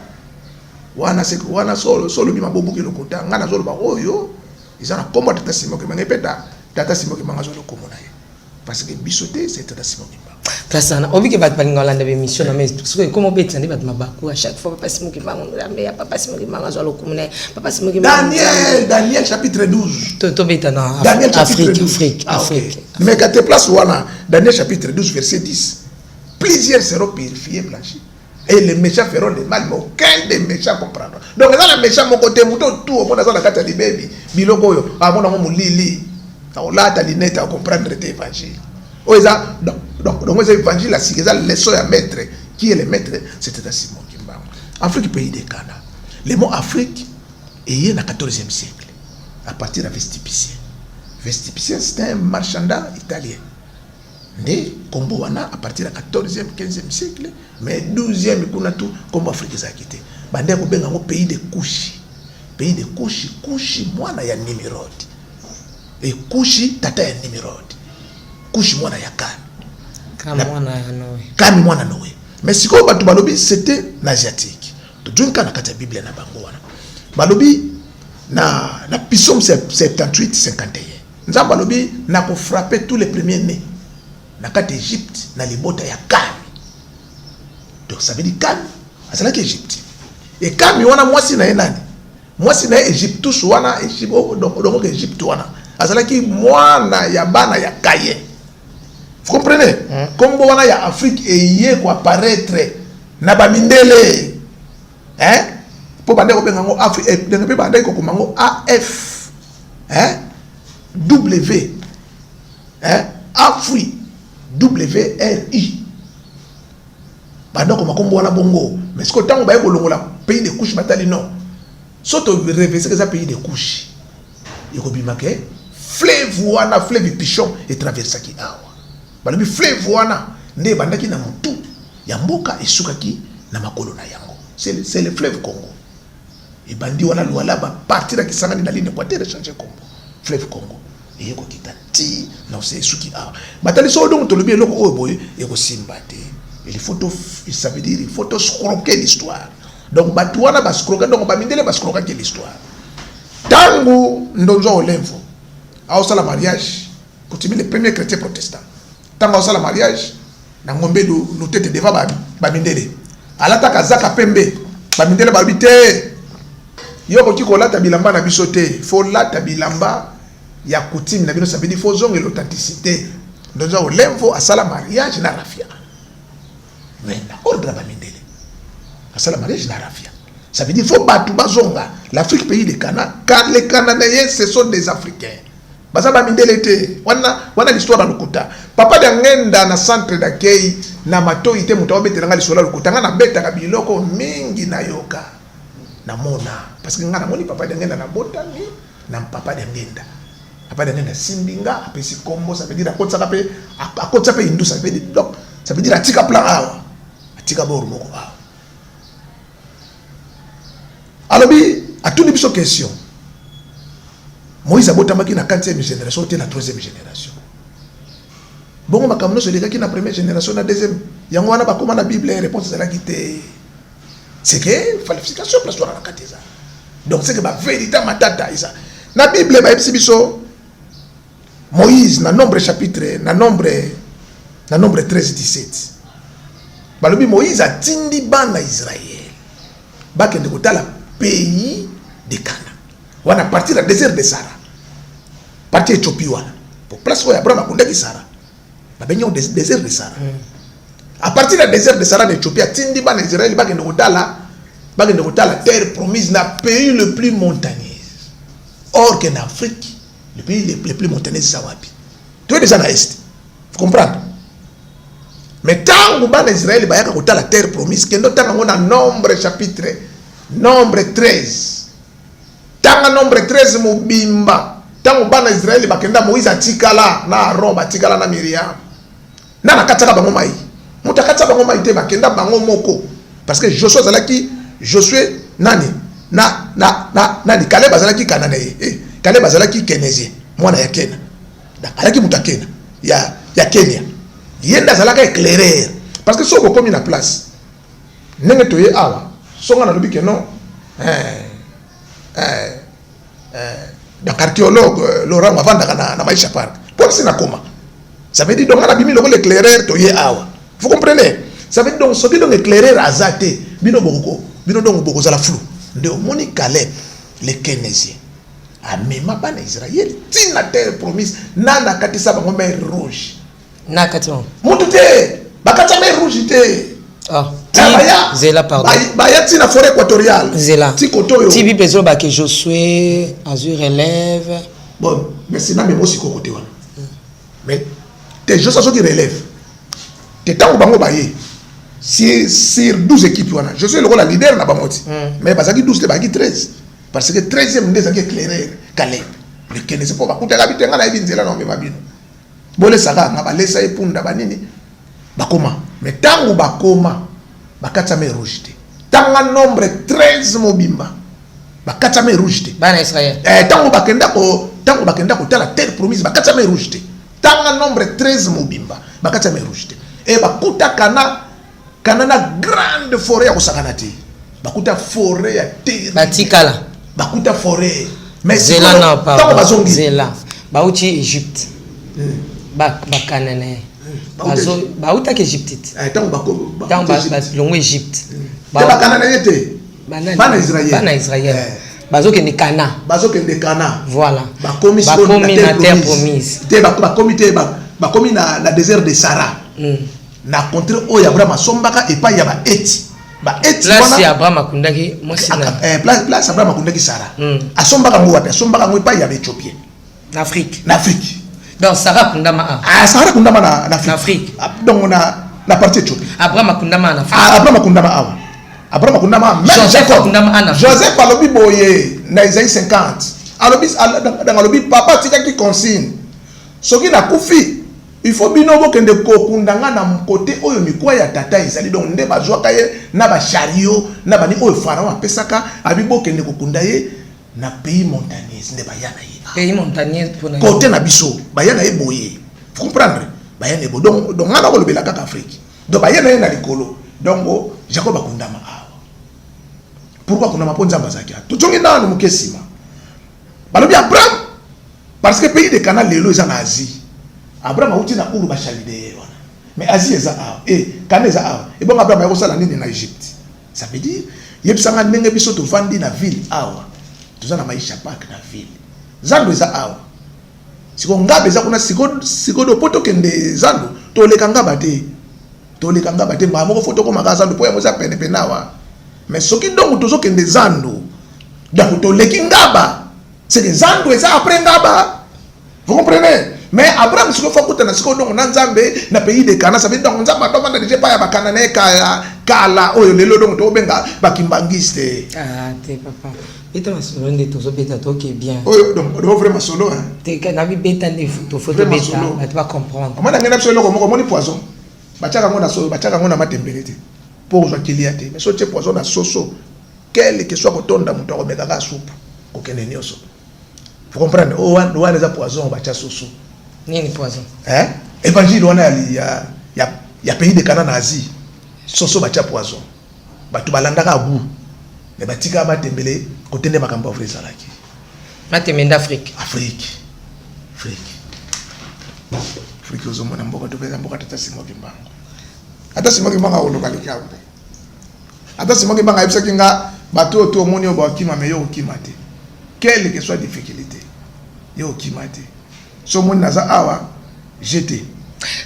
wana solo bi mabobuki lokuta ngana solo ba oyo ils ont comment tata simo ke mangepeta tata simo ke mangazo lokomo na ye parce que bisoté c'est tata simo ke place na obi ke bat balinga landa be mission na mais parce que comment bête ndi bat mabaku à chaque fois papa simo ke mango mais papa simo ke mangazo lokomo na papa simo ke Daniel chapitre 12 to beta na Daniel chapitre Afrique mais quand tu place wana Daniel chapitre 12 verset 10 plusieurs seront purifiés blanchis et les méchants feront le mal, mais aucun des méchants comprendra. Donc, les méchants, mon côté, tout, au monde, dans la carte de baby, bilogo, à mon lili, là, ta linette, à comprendre l'évangile. Donc, l'évangile, la c'est la leçon à maître. Qui est le maître? C'était Simon Kimba. Afrique, pays des Cana. Le mot Afrique est né dans le 14e siècle, à partir de Vestipicien. Vestipicien, c'était un marchand italien. Né Combo wana à partir du 14e 15e siècle mais 12e kuna tout comme Afrique za quitté bande ko benga ngo pays de Kushi mwana ya Nimrod et Kushi tata ya Nimrod Kushi mwana ya Kami mwana Noé mais siko batu balobi c'était l'asiatique to junka na kata Bible na bango wana balobi na Psaume 78 51 nzamba balobi na ko frapper tous les premiers nés na kati Égypte na libota ya Kami donc ça veut dire Kami azala ki Égypte et Kami wana mwasi na nani mwasi na Égypte tous wana Égypte donc Égypte wana azala ki mwana ya bana ya Kaye vous comprenez comme wana ya Afrique eye ko apparaître na ba mindele hein po bande ko benga ngo Afrique de pe bande ko kumango AF hein W hein Afrique WRI bandako makombo wana bongo mais ce que tant ba ko la pays de couche batali non soto révéler que ça pays de couche iko bimake fleuve pichon et traversa ki awa balobi fleuve wana nde bandaki na mutu ya mboka esukaki na makolo na yango c'est le fleuve Congo et bandi wana luala ba partir à kisangani na ligne équatoriale changer Congo fleuve Congo et ko kitati na c'est suki a batali so donc to lobi eloko oyo boye e ko simba te il faut ça veut dire il faut scroquer l'histoire donc batu wana ba scroquer donc ba mindele ba scroquer l'histoire tangu ndonzo olemvo a osala mariage kutimi les premiers chrétiens protestants tangu osala mariage na ngombe lu tete deva ba mindele alata kazaka pembe ba mindele ba bité yoko kiko lata bilamba na biso te faut lata bilamba ya coutume na bino ça veut dire faut zonge l'authenticité ndoza olemvo asala mariage na rafia mais na ordre ba mindele asala mariage na rafia ça veut dire faut batu bazonga l'Afrique pays de Cana car les Canadiens ce sont des Africains basa ba mindele te wana l'histoire na lokuta papa de ngenda na centre d'accueil na matoi te muto betelanga lisola lokuta nga na beta ka biloko mingi na yoka na mona parce que nga na moni papa de ngenda na botani na papa de ngenda papa de ngenda simbinga apesi kombo ça veut dire akotsa pe hindu ça veut dire donc ça veut dire atika plan awa atika bor moko awa alobi atuni biso question Moïse abotamaki na 4e génération te na 3e génération bongo makamno so lekaki na première génération na deuxième yango wana bakoma na Bible réponse ezalaki te c'est que falsification place wana na kateza Donc c'est que ma vérité matata isa. Na Bible ba biso Moïse na nombre chapitre na nombre 13-17. Balobi Moïse a tindi bana Israël. Ba kende kotala pays de Canaan. Wana partir du désert de Sahara. Partir Éthiopie wana. Pour place où Abraham akunda ki Sahara. Ba benyo désert de Sahara. À partir du désert de Sahara d'Éthiopie tindi bana Israël ba kende kotala terre promise na pays le plus montagneux. Or qu'en Afrique, le pays le plus montagneux c'est wapi. Tu es déjà dans l'Est. Vous comprenez? Mais tant que ban Israël ba yaka kotala terre promise, kendo tanga ngona nombre chapitre nombre 13. Tanga nombre 13 mobimba. Tant que ban Israël ba kenda Moïse atikala na Aaron atikala na Miriam. Na nakataka bango mai. Mutakataka bango mai te ba kenda bango moko. Parce que Josué nani nani Caleb azalaki Cananéen Caleb azalaki Kénésien mwana ya Kena alaki mutakena ya Kenya yenda azalaka éclairer parce que soko komi na place nenge toye awa songa na lobi ke non archéologue Laurent avanda na Maisha Park pour ça na koma ça veut dire donc na bimi loko l'éclaireur toye awa vous comprenez ça veut dire donc ce qui donc éclaireur azate bino donc boko za la flou de moni Caleb les Kénésiens a même pas Israël tina terre promise nana katisa bango mer rouge na katimo mutu te bakata mer rouge te Zela pardon baya tina forêt équatoriale Zela ti koto ti bi bezo ba que Josué azur relève bon mais c'est na même aussi côté wana mais te Josué so qui relève te tango bango baye sur 12 équipes wana je suis le leader na bamoti mais parce que 12 te baki 13 parce que 13e ndeza ki éclairer Caleb le kene c'est pour bakuta ka bitenga na ibinzela na mema bino bole saka nga balesa epunda banini bakoma mais tango bakoma bakatsa me rouge te tanga nombre 13 mobimba bakatsa me rouge te bana Israël tango bakenda ko tala terre promise bakatsa me rouge te tanga nombre 13 mobimba bakatsa me rouge te et bakuta kanana grande forêt ya kosakana te bakuta forêt ya terre batikala bakuta forêt mais Zela na tango bazongi Zela bauti Égypte ba Cananéen bauta ke Égypte tango longo Égypte ba Cananéen te bana Israël bazokende Cana voilà bakomi na terre promise te bakomi na désert de Sahara na contre oyo Abraham asombaka epai ya baeti place ya Abraham akundaki mwasi na place Abraham akundaki Sara asombaka ngo wapi asombaka ngo epai ya Éthiopie na Afrique donc Sarah kundama Sarah kundama na Afrique donc na partie Éthiopie Abraham akundama na Afrique Abraham akundama Joseph alobi boye na Isaïe 50 alobi papa tikaki consigne soki na kufi il faut bino bokende kokundanga na côté oyo mikwa ya tata ezali donc nde bazwaka ye na ba chariot na bani oyo pharaon apesaka abi bokende kokunda ye na pays montagneux nde bayana ye pays montagneux pona côté na biso bayana ye boye vous comprendre bayana ye bo donc ngana ko lobela kaka Afrique donc bayana ye na likolo donc Jacob akundama awa pourquoi kuna maponza mbazaki to tongi nanu mukesima balobi Abraham parce que pays de Canaan lelo eza na Asie Abraham auti na uru bachalide wana mais Asie eza awa Canaan eza awa et bon Abraham ayosala nini na Égypte ça veut dire yebisanga ndenge biso tovandi na ville awa toza na Maisha Park na ville zando eza awa siko ngabe eza kuna siko do poto kende zando toleka ngaba te ma moko foto ko maka zando po ya moza pene pene awa mais soki ndongo tozo kende zando donc toleki ngaba c'est que zando eza après ngaba vous comprenez. Mais Abraham siko fakuta na siko donc na Nzambe na pays de Canaan ça veut dire donc Nzambe atomanda déjà pa ya ba Cananéen kala oyo lelo donc to benga ba kimbangiste te papa beta masolo nde tozo beta to ke bien oyo donc do vraiment solo hein te kana bi beta nde to photo beta ba tu vas comprendre comment ngena solo ko moni poison ba chaka ngona solo ba chaka ngona matembelete pour zo kiliate mais so che poison na soso quel que soit kotonda muto ko meka ka soupe ko kene nyoso vous comprenez o wana za poison ba cha soso nini poison évangile wana ya pays de Canaan na Asie soso bacha poison batu balandaka abu mais batika batembele côté de makambo vrai salaki Matembele d'Afrique. Afrique ozomona mboka to pesa mboka tata simo kimbango ata simo kimbango oloka likambe ata simo kimbango ayebisa kinga bato to omoni oba kima me yo okima te quelle que soit difficulté yo okima te so moni naza awa jeté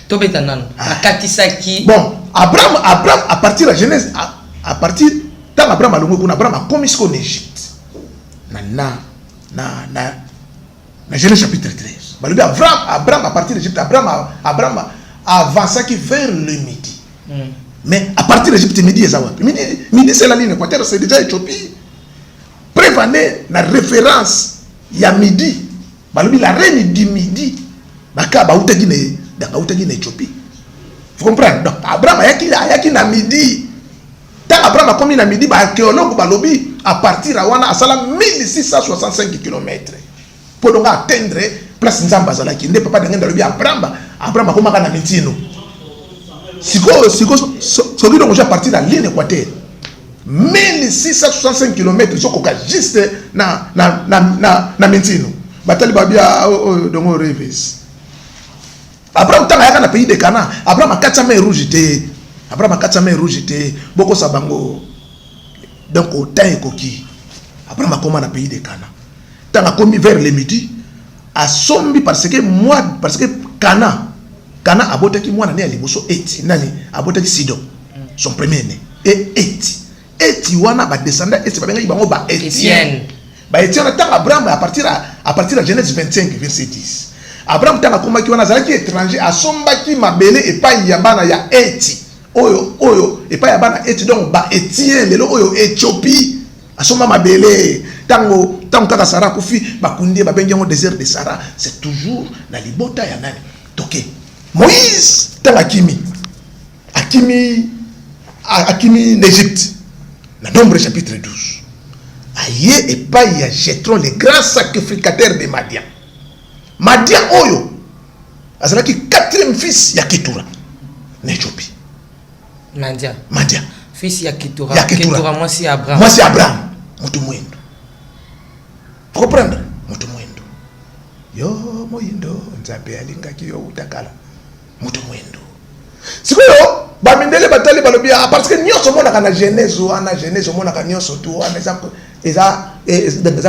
Tobeta nan akatisaki. bon Abraham à partir de la Genèse à partir tant Abraham alongo kuna Abraham a commis en Égypte na Genèse chapitre 13 balobi Abraham à partir de l'Égypte Abraham avança qui vers le midi. Mais à partir de l'Égypte midi midi c'est la ligne équatoriale, c'est déjà Éthiopie. Prévenez la référence il y a midi balobi la reine du midi baka bauta Guinée Éthiopie. Vous comprenez? Donc Abraham ayaki na midi. Tant Abraham a commis na midi, archéologue balobi à partir de wana asala 1665 km pour donc atteindre place Nzamba zalaki. Ne papa d'engenda lobi Abraham a komaka na mitino. Siko donc à partir de la ligne équatoriale 1665 km sokoka juste na mitino. Batali babia dongo reves. Abraham tanga yaka na pays de Canaan. Abraham a 400 mains rouges té. Abraham a 400 mains rouges té. Boko sabango. Donc au temps ekoki. Abraham a commencé na pays de Canaan. Tanga commis vers le midi. A sombi parce que Canaan abotaki mwana né à liboso Eti. Nani abotaki Sidon. Son premier né. Et Eti wana ba descendant Eti ba benga bango ba Etienne. Ba Etienne tanga Abraham à partir de Genèse 25 verset 10. Abraham tanga komaki wana zalaki étranger asombaki mabele epai ya bana ya Eti oyo epai ya bana Eti donc ba Etienne lelo oyo Éthiopie asomba mabele tango kaka Sara kufi bakundi babengi yango désert de Sara. C'est toujours na libota ya nani toke Moïse tanga akimi n'Égypte na Nombre chapitre 12 aye epai ya Jéthro le grand sacrificateur de Madian. Madian oyo azalaki 4e fils ya Ketura na Éthiopie. Madian fils ya Ketura. Moi c'est Abraham mutu mwendo. Vous comprenez? Mutu mwendo. Yo moyindo nzabe alingaki yo utakala. Mutu mwendo. Sikoyo bamindele batali balobia parce que nyonso monaka na Genèse monaka nyonso tu wana eza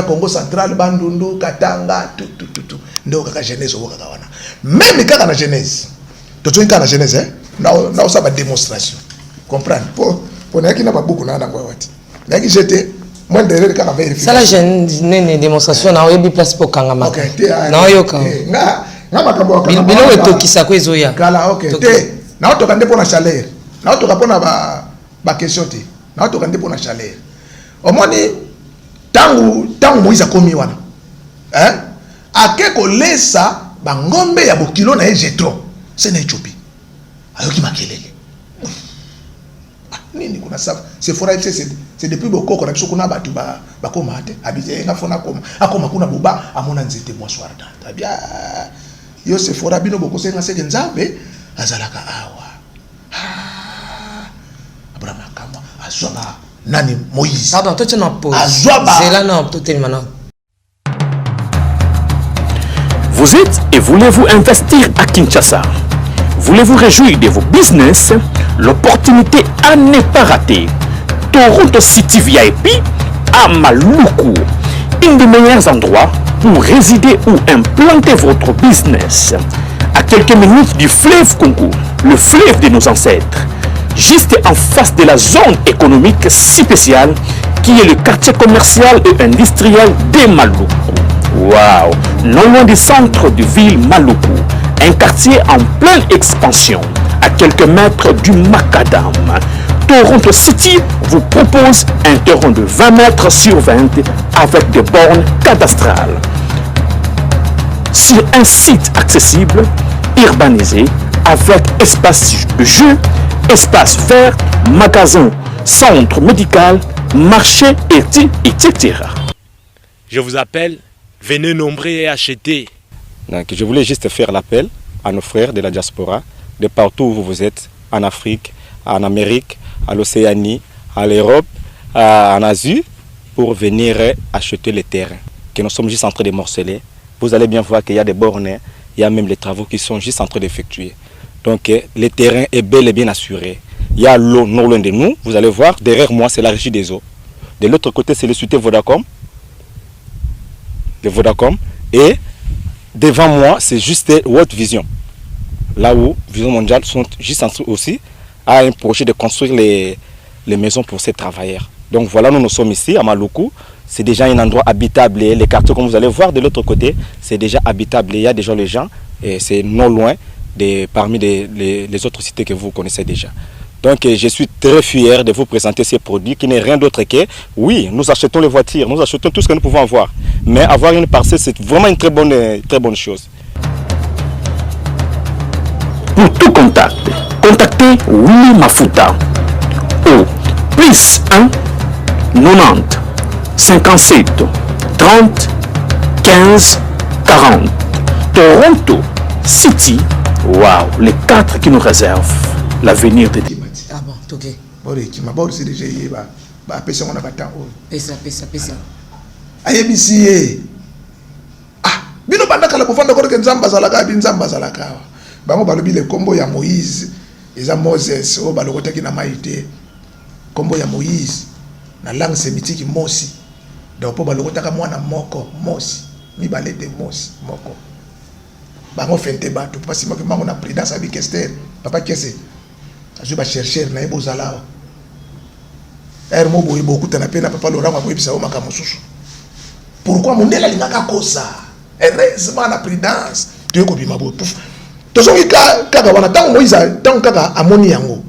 Congo central Bandundu Katanga tout ndo kaka Genèse okaka wana même kaka na Genèse tozo kaka na Genèse na osa ba démonstration comprendre pour na kina babuku na ngwa wati na ki jeté moi derrière kaka vérifier ça la jeune démonstration na oyebi place pour kangama na oyoka nga makambo bilo etokisa ko ezoya kala okay te na otoka nde pona chaleur na otoka pona ba question te na otoka nde pona chaleur omoni tangu Moïse akomi wana akeko lesa bangombe ya bokilo na Jéthro c'est na Éthiopie ayoki makelele nini kuna safa c'est fora c'est depuis bokoko na biso kuna batu ba koma ate abite nga fona akoma kuna boba amona nzete mwa swarda tabia yo c'est fora bino boko senga seke nzambe azalaka awa Abraham akamba azwaba nani Moïse. Pardon, toi tu n'as pas. C'est là non, tout est maintenant. Vous êtes et voulez-vous investir à Kinshasa? Voulez-vous réjouir de vos business? L'opportunité à ne pas rater. Toronto City VIP à Maluku, un des meilleurs endroits pour résider ou implanter votre business. À quelques minutes du fleuve Congo, le fleuve de nos ancêtres, juste en face de la zone économique spéciale qui est le quartier commercial et industriel de Maluku. Waouh! Non loin du centre de ville Maluku, un quartier en pleine expansion, à quelques mètres du Macadam. Toronto City vous propose un terrain de 20 mètres sur 20 avec des bornes cadastrales. Sur un site accessible, urbanisé, avec espace de jeu, espace vert, magasin, centre médical, marché, etc. Je vous appelle, venez nombrer et acheter. Donc, je voulais juste faire l'appel à nos frères de la diaspora, de partout où vous êtes, en Afrique, en Amérique, à l'Océanie, à l'Europe, en Asie, pour venir acheter les terrains que nous sommes juste en train de morceler. Vous allez bien voir qu'il y a des bornes, il y a même les travaux qui sont juste en train d'effectuer. Donc le terrain est bel et bien assuré. Il y a l'eau non loin de nous. Vous allez voir, derrière moi, c'est la régie des eaux. De l'autre côté, c'est le société Vodacom. De Vodacom. Et devant moi, c'est juste World Vision. Là où Vision Mondiale sont juste en train aussi à un projet de construire les maisons pour ces travailleurs. Donc voilà, nous sommes ici à Maluku. C'est déjà un endroit habitable. Et les quartiers, comme vous allez voir de l'autre côté, c'est déjà habitable. Il y a déjà les gens. Et c'est non loin parmi les autres cités que vous connaissez déjà. Donc je suis très fier de vous présenter ces produits qui n'est rien d'autre que, oui, nous achetons les voitures, nous achetons tout ce que nous pouvons avoir. Mais avoir une parcelle, c'est vraiment une très bonne chose. Pour tout contact, contactez Willy Mafuta au +1 90 57 30 15 40. Toronto City, waouh, les 4 qui nous réservent l'avenir de Ah bon, ok. Qui m'a c'est déjà pesa on a battant. Pesa. Ayebisi ah, bino bandaka la kufanda ko ke nzamba zalaka. Bango balobi le kombo ya Moïse, eza Moses o balokota ki na maite. Kombo ya Moïse na langue sémitique Mosi. Donc po balokota ka mwana moko Mosi, mi balete Mosi moko. Bango fente bato parce que mango na prudence avec Esther, papa kese. Je vais chercher na ebozala. Mo boye beaucoup na pena papa Laurent ko ebisa o makamususu. Pourquoi mondela lingaka kosa? Heureusement la prudence. Tu ko bima bo pouf. Tozongi kaka wana tango Moïse tango kaka amoni yango.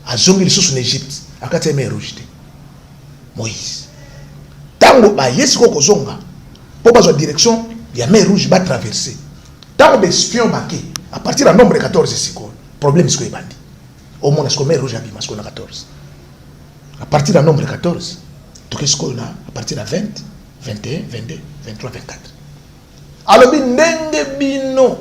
Azongi lisusu en Égypte, akati ya mer rouge. Moïse. Tango ba yesi ko kozonga. Po bazo direction ya mer rouge ba traverser. Tango be espion baké à partir du nombre 14 siko. Problème siko ebandi. Au moins est-ce que mer rouge abima siko na 14. À partir du nombre 14, tout qu'est-ce qu'on a à partir de 20, 21, 22, 23, 24. Alors ndenge bino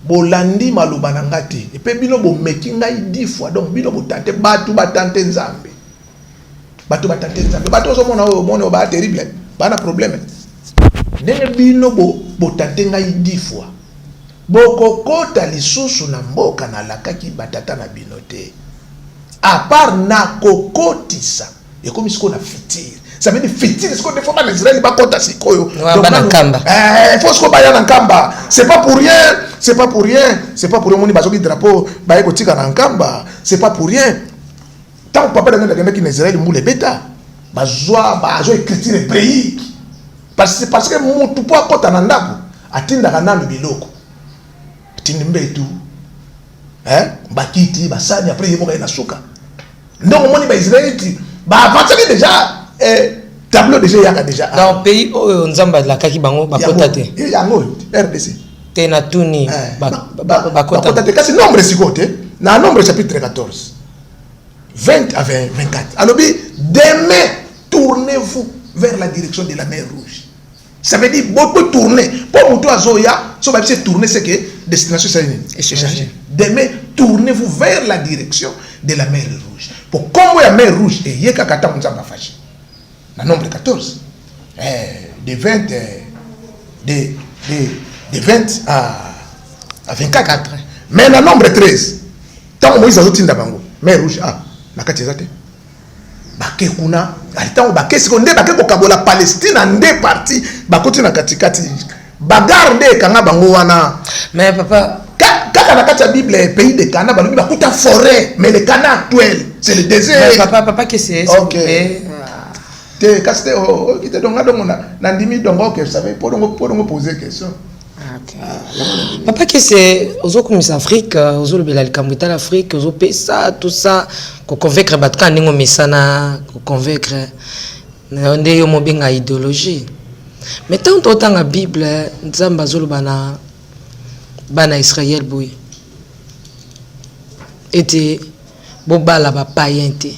bolandi maloba na ngati et puis bino bo meki ngai 10 fois donc bino bo tante batu batante nzambe. Batu batante nzambe. Batu zo mona o mona ba terrible. Pas na problème. Ndenge bino bo tante ngai 10 fois. Bokokota lisusu na mboka na lakaki batata na binote. À part na kokotisa, et comme ce qu'on a fitir. Ça veut dire fitir, ce qu'on ne faut pas en Israël, pas kota sikoyo. Il faut ce qu'on baille en kamba. C'est pas pour rien. Moni bazoki drapeau, baye kotika na kamba. C'est pas pour rien. Tant que papa dans le Israël moule beta, bazo écrire le pays. Parce que mon tout poids kota na ndako, atinda kana biloko. Tinimbe tout. Bakiti basani après yemo na suka. Donc moni ba Israël ba avancer déjà tableau déjà yaka déjà dans pays nzamba la kaki bango bakota te yango RDC te na tuni bakota te kasi nombre sikote na nombre chapitre 14 20 à 24. Alors demain tournez-vous vers la direction de la mer rouge. Ça veut dire beaucoup tourner pour muto azoya so ba se tourner c'est que destination c'est changer. Demain tournez-vous vers la direction de la mer rouge. Pour comme la mer rouge et yeka kata nzamba fashi. Na nombre 14. De 20 de 20 à 24. Mais na nombre 13. Tant Moïse azotinda bango. Mer rouge na kati ezate. Bake kuna alitango bake sekonde bake ko kabola Palestine ande parti bakoti na katikati. Bagarde kanga bango wana. Mais papa kaka na kati ya Bible pays de Canaan balobi bakuta forêt mais le Canaan actuel c'est le désert. Papa que c'est OK. Te kaste qui te donga na ndimi dongo que vous savez pour poser question. OK. Papa que c'est ozokumisa Afrique, ozolobela likambo ta l'Afrique, ozopesa tout ça ko convaincre batka ndingo mesana ko convaincre nde yo mobenga idéologie. Mais tant autant la Bible nzamba zolobana bana Israël boy était bobala ba païen te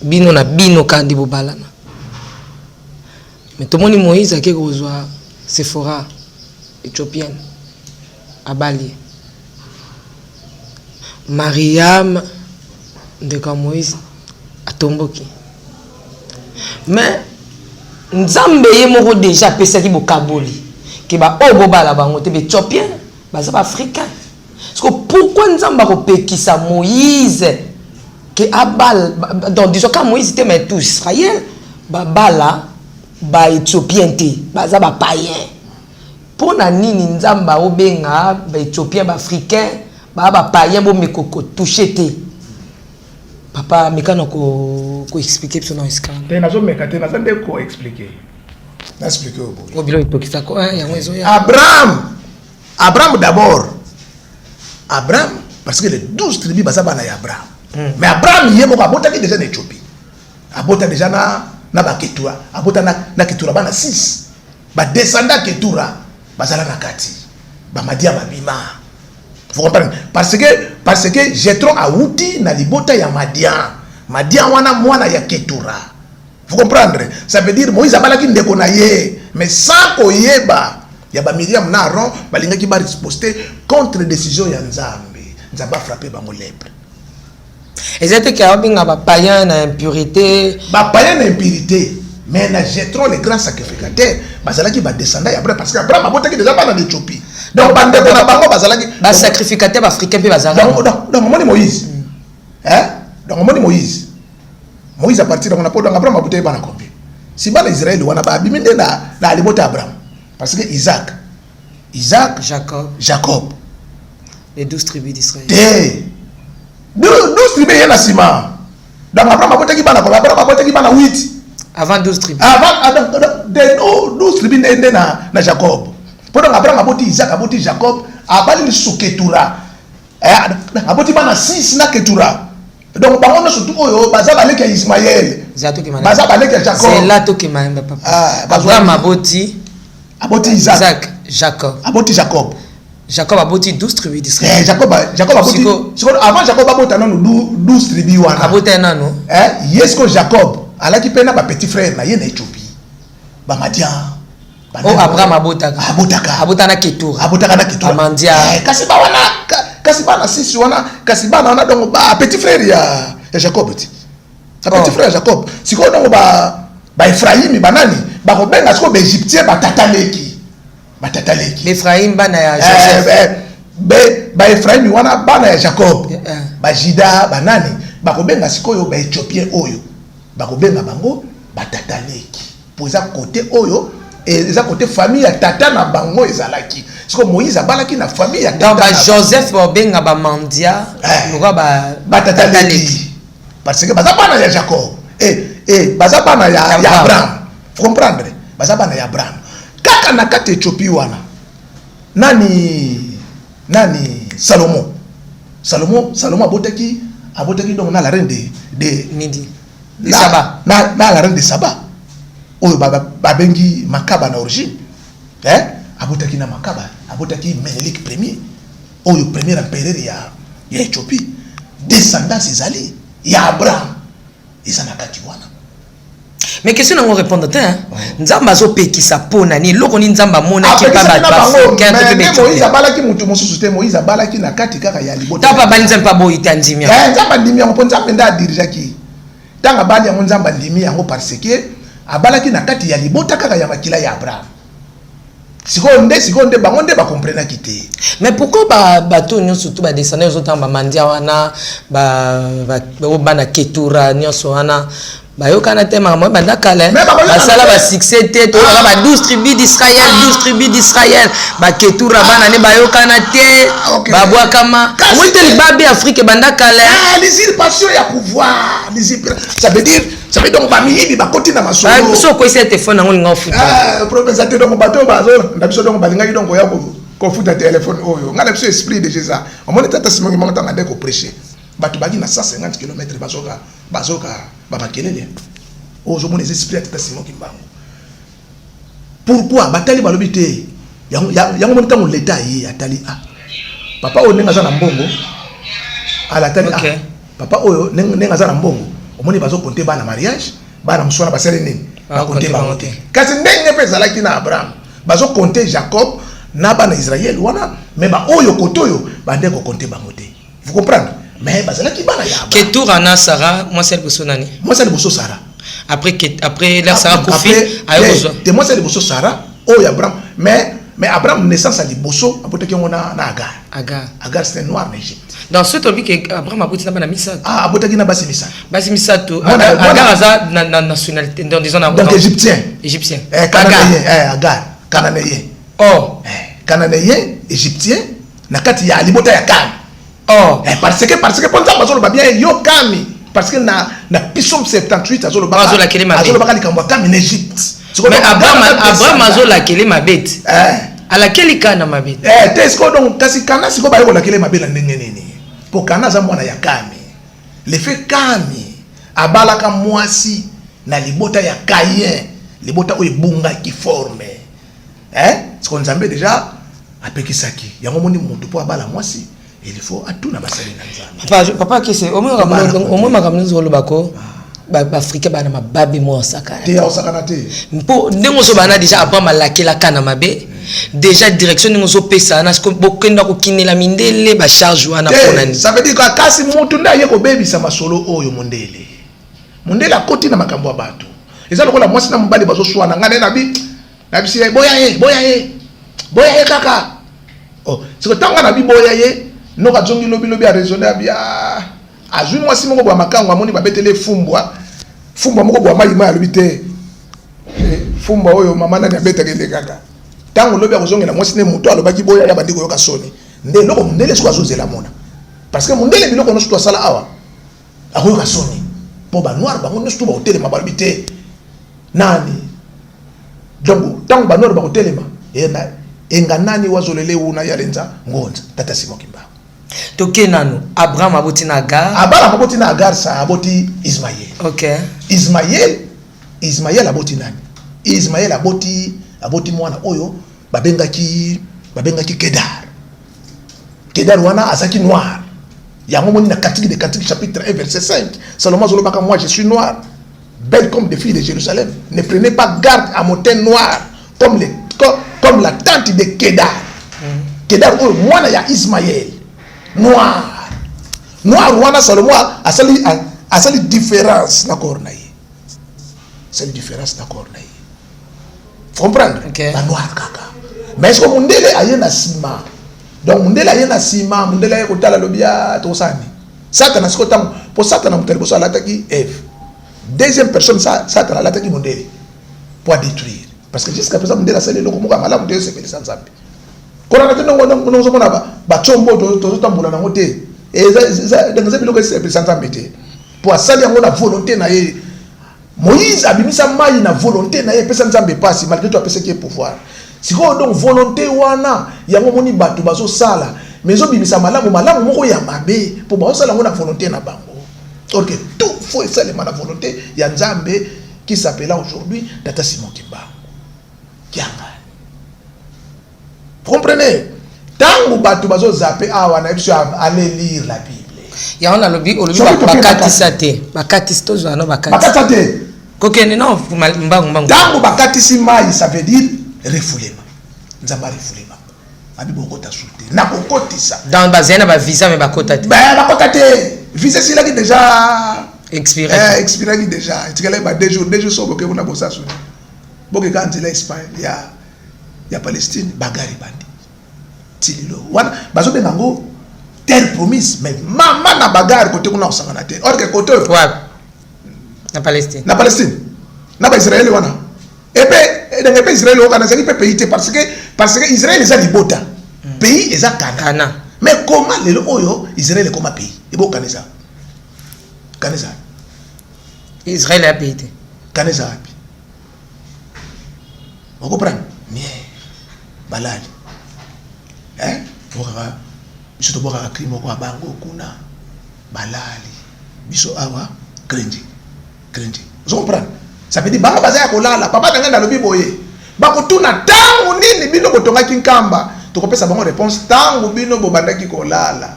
bino na bino kandi bobala na mais tout le monde Moïse a qui reçoit Sephora éthiopienne à Bali Mariam de quand Moïse a tomboki mais nzambe ye moko déjà pesaki bokaboli ke ba obobala bango te Éthiopien baza ba africain. Parce que pourquoi nzamba kopekisa Moïse que abal donc disons quand Moïse était mais tout Israël babala ba Éthiopien te baza ba païen. Pour na nini nzamba obenga ba Éthiopien ba africain ba païen bo mekoko toucher te. Papa mekano ko expliquer sur nos escale. Te nazo mekate nazo ndeko expliquer. Na expliquer au bout. Obilo ipokisa ko ya mwezo ya. Abraham d'abord. Abraham parce que les 12 tribus baza bana ya Abraham. Mais Abraham yé moko abota déjà na Éthiopie. Abota déjà na ba Ketura, abota na Ketura bana 6. Ba descendant Ketura bazala na kati. Ba Madia babima. Vous comprenez? Parce que Jétro a outi na libota ya Madian. Madian wana mwana ya Ketura. Vous comprenez? Ça veut dire Moïse abalaki ndeko na ye, mais sans koyeba ya ba Miriam na Aaron balingaki ba riposter contre décision ya Nzambe. Nzamba frappé bango lèpre. Exactement que abinga ba païen na impurité. Ba païen na impurité. Mais na Jétro le grand sacrificateur, bazalaki ba descendant Abraham parce que Abraham abotaki déjà pas dans l'Éthiopie. Donc bande na bango bazalaki ba sacrificateur africain pe bazala. Donc moni Moïse. Hein? Donc moni Moïse. Moïse à partir de on a pas Abraham abotaki bana combien? Si bana Israël wana ba biminde na libota Abraham. Parce que Isaac, Jacob, les 12 tribus d'Israël. 12 tribus y a Sima. Donc Abraham abotaki bana combien? Abraham abotaki bana 8. Avant 12 tribus. Avant 12 tribus na Jacob. Pendant Abraham aboti Isaac aboti Jacob abali sous Ketura. Aboti bana 6 na Ketura. Donc bango surtout oyo baza baleki Ismaël. Baza baleki Jacob. C'est là to ki maemba papa. Abraham aboti Isaac, Jacob. Aboti Jacob. Jacob aboti 12 tribus d'Israël. Jacob aboti. Avant Jacob aboti nanu 12 tribus wana. Aboti nanu. Yesko Jacob alaki pena ba petit frère na ye na Éthiopie. Ba Madian. Oh Abraham abotaka. Abotana Ketura. Abotaka na Ketura. Amandia. Kasi ba wana kasi bana sisi wana kasi bana wana donc ba petit frère ya Jacob ti. Petit frère Jacob. Siko donc ba Ephraim banani ba ko benga siko ba Égyptien ba tataleki. Ephraim bana ya Joseph. Ba Ephraim wana bana ya Jacob. Ba Juda banani ba ko benga siko yo ba Éthiopien oyo. Ba ko benga bango ba tataleki. Pour ça côté oyo et ça côté famille ya tata na bango ezalaki. Siko Moïse abalaki na famille ya tata. Donc ba Joseph ba benga ba mandia, ngwa ba tataleki. Parce que baza bana ya Jacob. Baza bana ya Abraham. Vous comprenez? Baza bana ya Abraham. Kaka na kati Éthiopie wana. Nani Salomon abotaki donc na la reine de Midi. De Saba. Na la reine de Saba. Oyo babengi Makaba na origine. Abotaki na Makaba, abotaki Menelik premier. Oyo premier empereur ya Éthiopie. Descendance ezali ya Abraham. Ezana kati wana. Mais question on répondre hein. Nzamba zo pekisa pona ni loko ni nzamba mona ki pa ba africain te be. Moïse abalaki mutu mosusu te Moïse abalaki na kati kaka ya libota. Tapa ba nzamba bo itandimia. Nzamba ndimia ngo nzamba nda dirija tanga bali ya nzamba ndimi yango parce que abalaki na kati ya libota kaka ya makila ya Abraham. Sikonde bango nde ba comprendre kité. Mais pourquoi bato nyonso tout ba descendre aux autres ba mandia wana ba na Ketura nyonso wana bayokana te mama banda kale basala ba succès te to ba 12 tribus d'Israël ba Ketura bana ne bayokana te ba bwa kama monte libabe Afrique banda kale l'usurpation ya pouvoir ça veut donc ba miyibi ba koti na masolo so ko ese téléphone ngo linga futa prophète te donc bato bazo ndabiso donc balinga donc ya ko futa téléphone oyo ngala biso esprit de Jésus on monte tata simongi mangata ngade ko prêcher bato bagi na 150 km bazoka bakelele ozo mona les esprits tata simongi mbango. Pourquoi batali balobi te yango monta mo l'état yi atali papa o nenga za na mbongo ala tali papa oyo nenga za na mbongo omoni bazo compter bana mariage bana musona basere nini ba compter bango te kasi ndenge pe zalaki na Abraham bazo compter Jacob na bana Israël wana mais ba oyo kotoyo bande ko compter bango te. Vous comprenez? Mais bazalaki bana ya Ketura na Sarah moi celle boso nani moi celle boso Sarah Après la Sarah Koufi, témoin c'est le bosso Sarah, oh Abraham, mais Abraham naissance à Liboso, après que on a Agar. Agar c'était noir en Égypte. Dans ce topic que Abraham a botti na misa. Ah, après que na basi misa. Basi misa to Agar aza na nationalité dans disons donc égyptien. Agar. Cananéen. Oh. Cananéen, égyptien, na kati ya libota ya Kam. Oh. Parce que pendant bazolo ba bien yo Kami. Parce que na Psalm 78 azolo ba likambo Kami en Égypte. Mais Abraham azola kele mabete. Ala kele kana mabete. Tesko donc kasi kana siko ba yola kele mabela ndenge nini. Po kana za mwana ya Kami. Le fait Kami abalaka mwasi na libota ya Kayen, libota oyo bunga ki forme. Ce qu'on Nzambe déjà apekisaki. Yango moni mutu po abala mwasi, il faut atuna basali na Nzambe. Papa kese au moins makamno zolo bako. Africain bana mababi mo sakana te osakana te mpo ndenge so bana déjà après malakela kana mabe déjà direction ndenge so pesa na ko bokenda ko kinela mindele ba charge wana ponani ça veut dire que kasi mutu ndaye ko bebisa masolo oyo mondele akoti na makambo ya bato eza lokola mwasi na mobali bazo swana ngane na bisi boya ye kaka oh siko tanga na bi boya ye no ka zongi lobi a raisonner bia azui mwasi moko bwa makango amoni babetele fumbwa moko bwa mayima ya lobite fumbwa oyo mama nani abeta kende kaka tango lobi akozongela mwasi ne muto alobaki boya ya bandiko yoka soni nde loko mundele siko azozela mona parce que mundele biloko no suto sala awa akoyoka soni po ba noir bango no suto ba hotelema ba lobite nani donc tango ba noir ba hotelema enga nani wazolele una yalenza ngonza tata Simokimba. Toke nanu Abraham aboti na Agar. Abraham aboti na Agar sa aboti Ismaël. OK. Ismaël aboti nani? Ismaël aboti mwana oyo babengaki Kedar. Kedar wana azaki noir. Yango moni na Cantique des Cantiques chapitre 1 verset 5. Salomon zolobaka moi je suis noir, belle comme des filles de Jérusalem. Ne prenez pas garde à mon teint noir comme la tente de Kedar. Kedar oyo mwana ya Ismaël. Noir wana Salomon asali différence d'accord na ye. C'est une différence d'accord na ye. Faut comprendre? Okay. La noir kaka. Mais est-ce que mundele aye na sima? Donc mundele aye na sima, mundele aye kotala lobia tosani. Satan asiko tango pour Satan mutali boso alataki Eve. Deuxième personne Satan alataki mundele pour détruire. Parce que jusqu'à présent mundele asali loko muka malamu te se pelisa Nzambe. Kona tendo ngono zo mona ba chombo to tambula na ngote eza dans biloko ese pelisa Nzambe te. Pour asali yango na volonté na ye. Moïse abimisa mai na volonté na ye pesa Nzambe pasi malgré tout apesa ki pouvoir. Siko donc volonté wana yango moni bato bazo sala mais zo bimisa malamu moko ya mabe pour bazo sala ngona volonté na bango. Or que tout faut essayer la volonté ya Nzambe qui s'appelle aujourd'hui Tata Simokimba. Kianga. Comprenez? Tango bato bazo zappé awa na biso aller lire la Bible. Ya on a lobi bakatisa te. Bakatisa to zwana bakatisa. Bakatisa te. Kokene non mbangu. Tango bakatisi mai ça veut dire refoulema. Nzamba refoulema. Abi bokota souté. Na kokotisa. Dans bazena ba visa mais bakota te. Bakota te. Visa sila ki déjà expiré. Expiré déjà. Tikala ba 2 jours so boke na bosa so. Boke quand il Espagne ya Palestine bagari bandi. Tililo. Wana bazo benango terre promise mais mama na bagarre côté kuna osangana te. Or que côté na Palestine. Na ba Israël wana. Et dans le pays Israël on a zali pays parce que Israël est libota. Pays est Cana. Mais comment le oyo Israël est comme un pays? Et bon Canesa. Israël a pays. Canesa. On comprend? Bien. Balali. Bokara biso to bokara crime ko bango kuna balali biso awa cringe vous comprenez ça veut dire banga bazaya kolala papa tanga na lobi boye bakutuna tangu nini bino botonga kinkamba to kopesa bango réponse tangu bino bobandaki kolala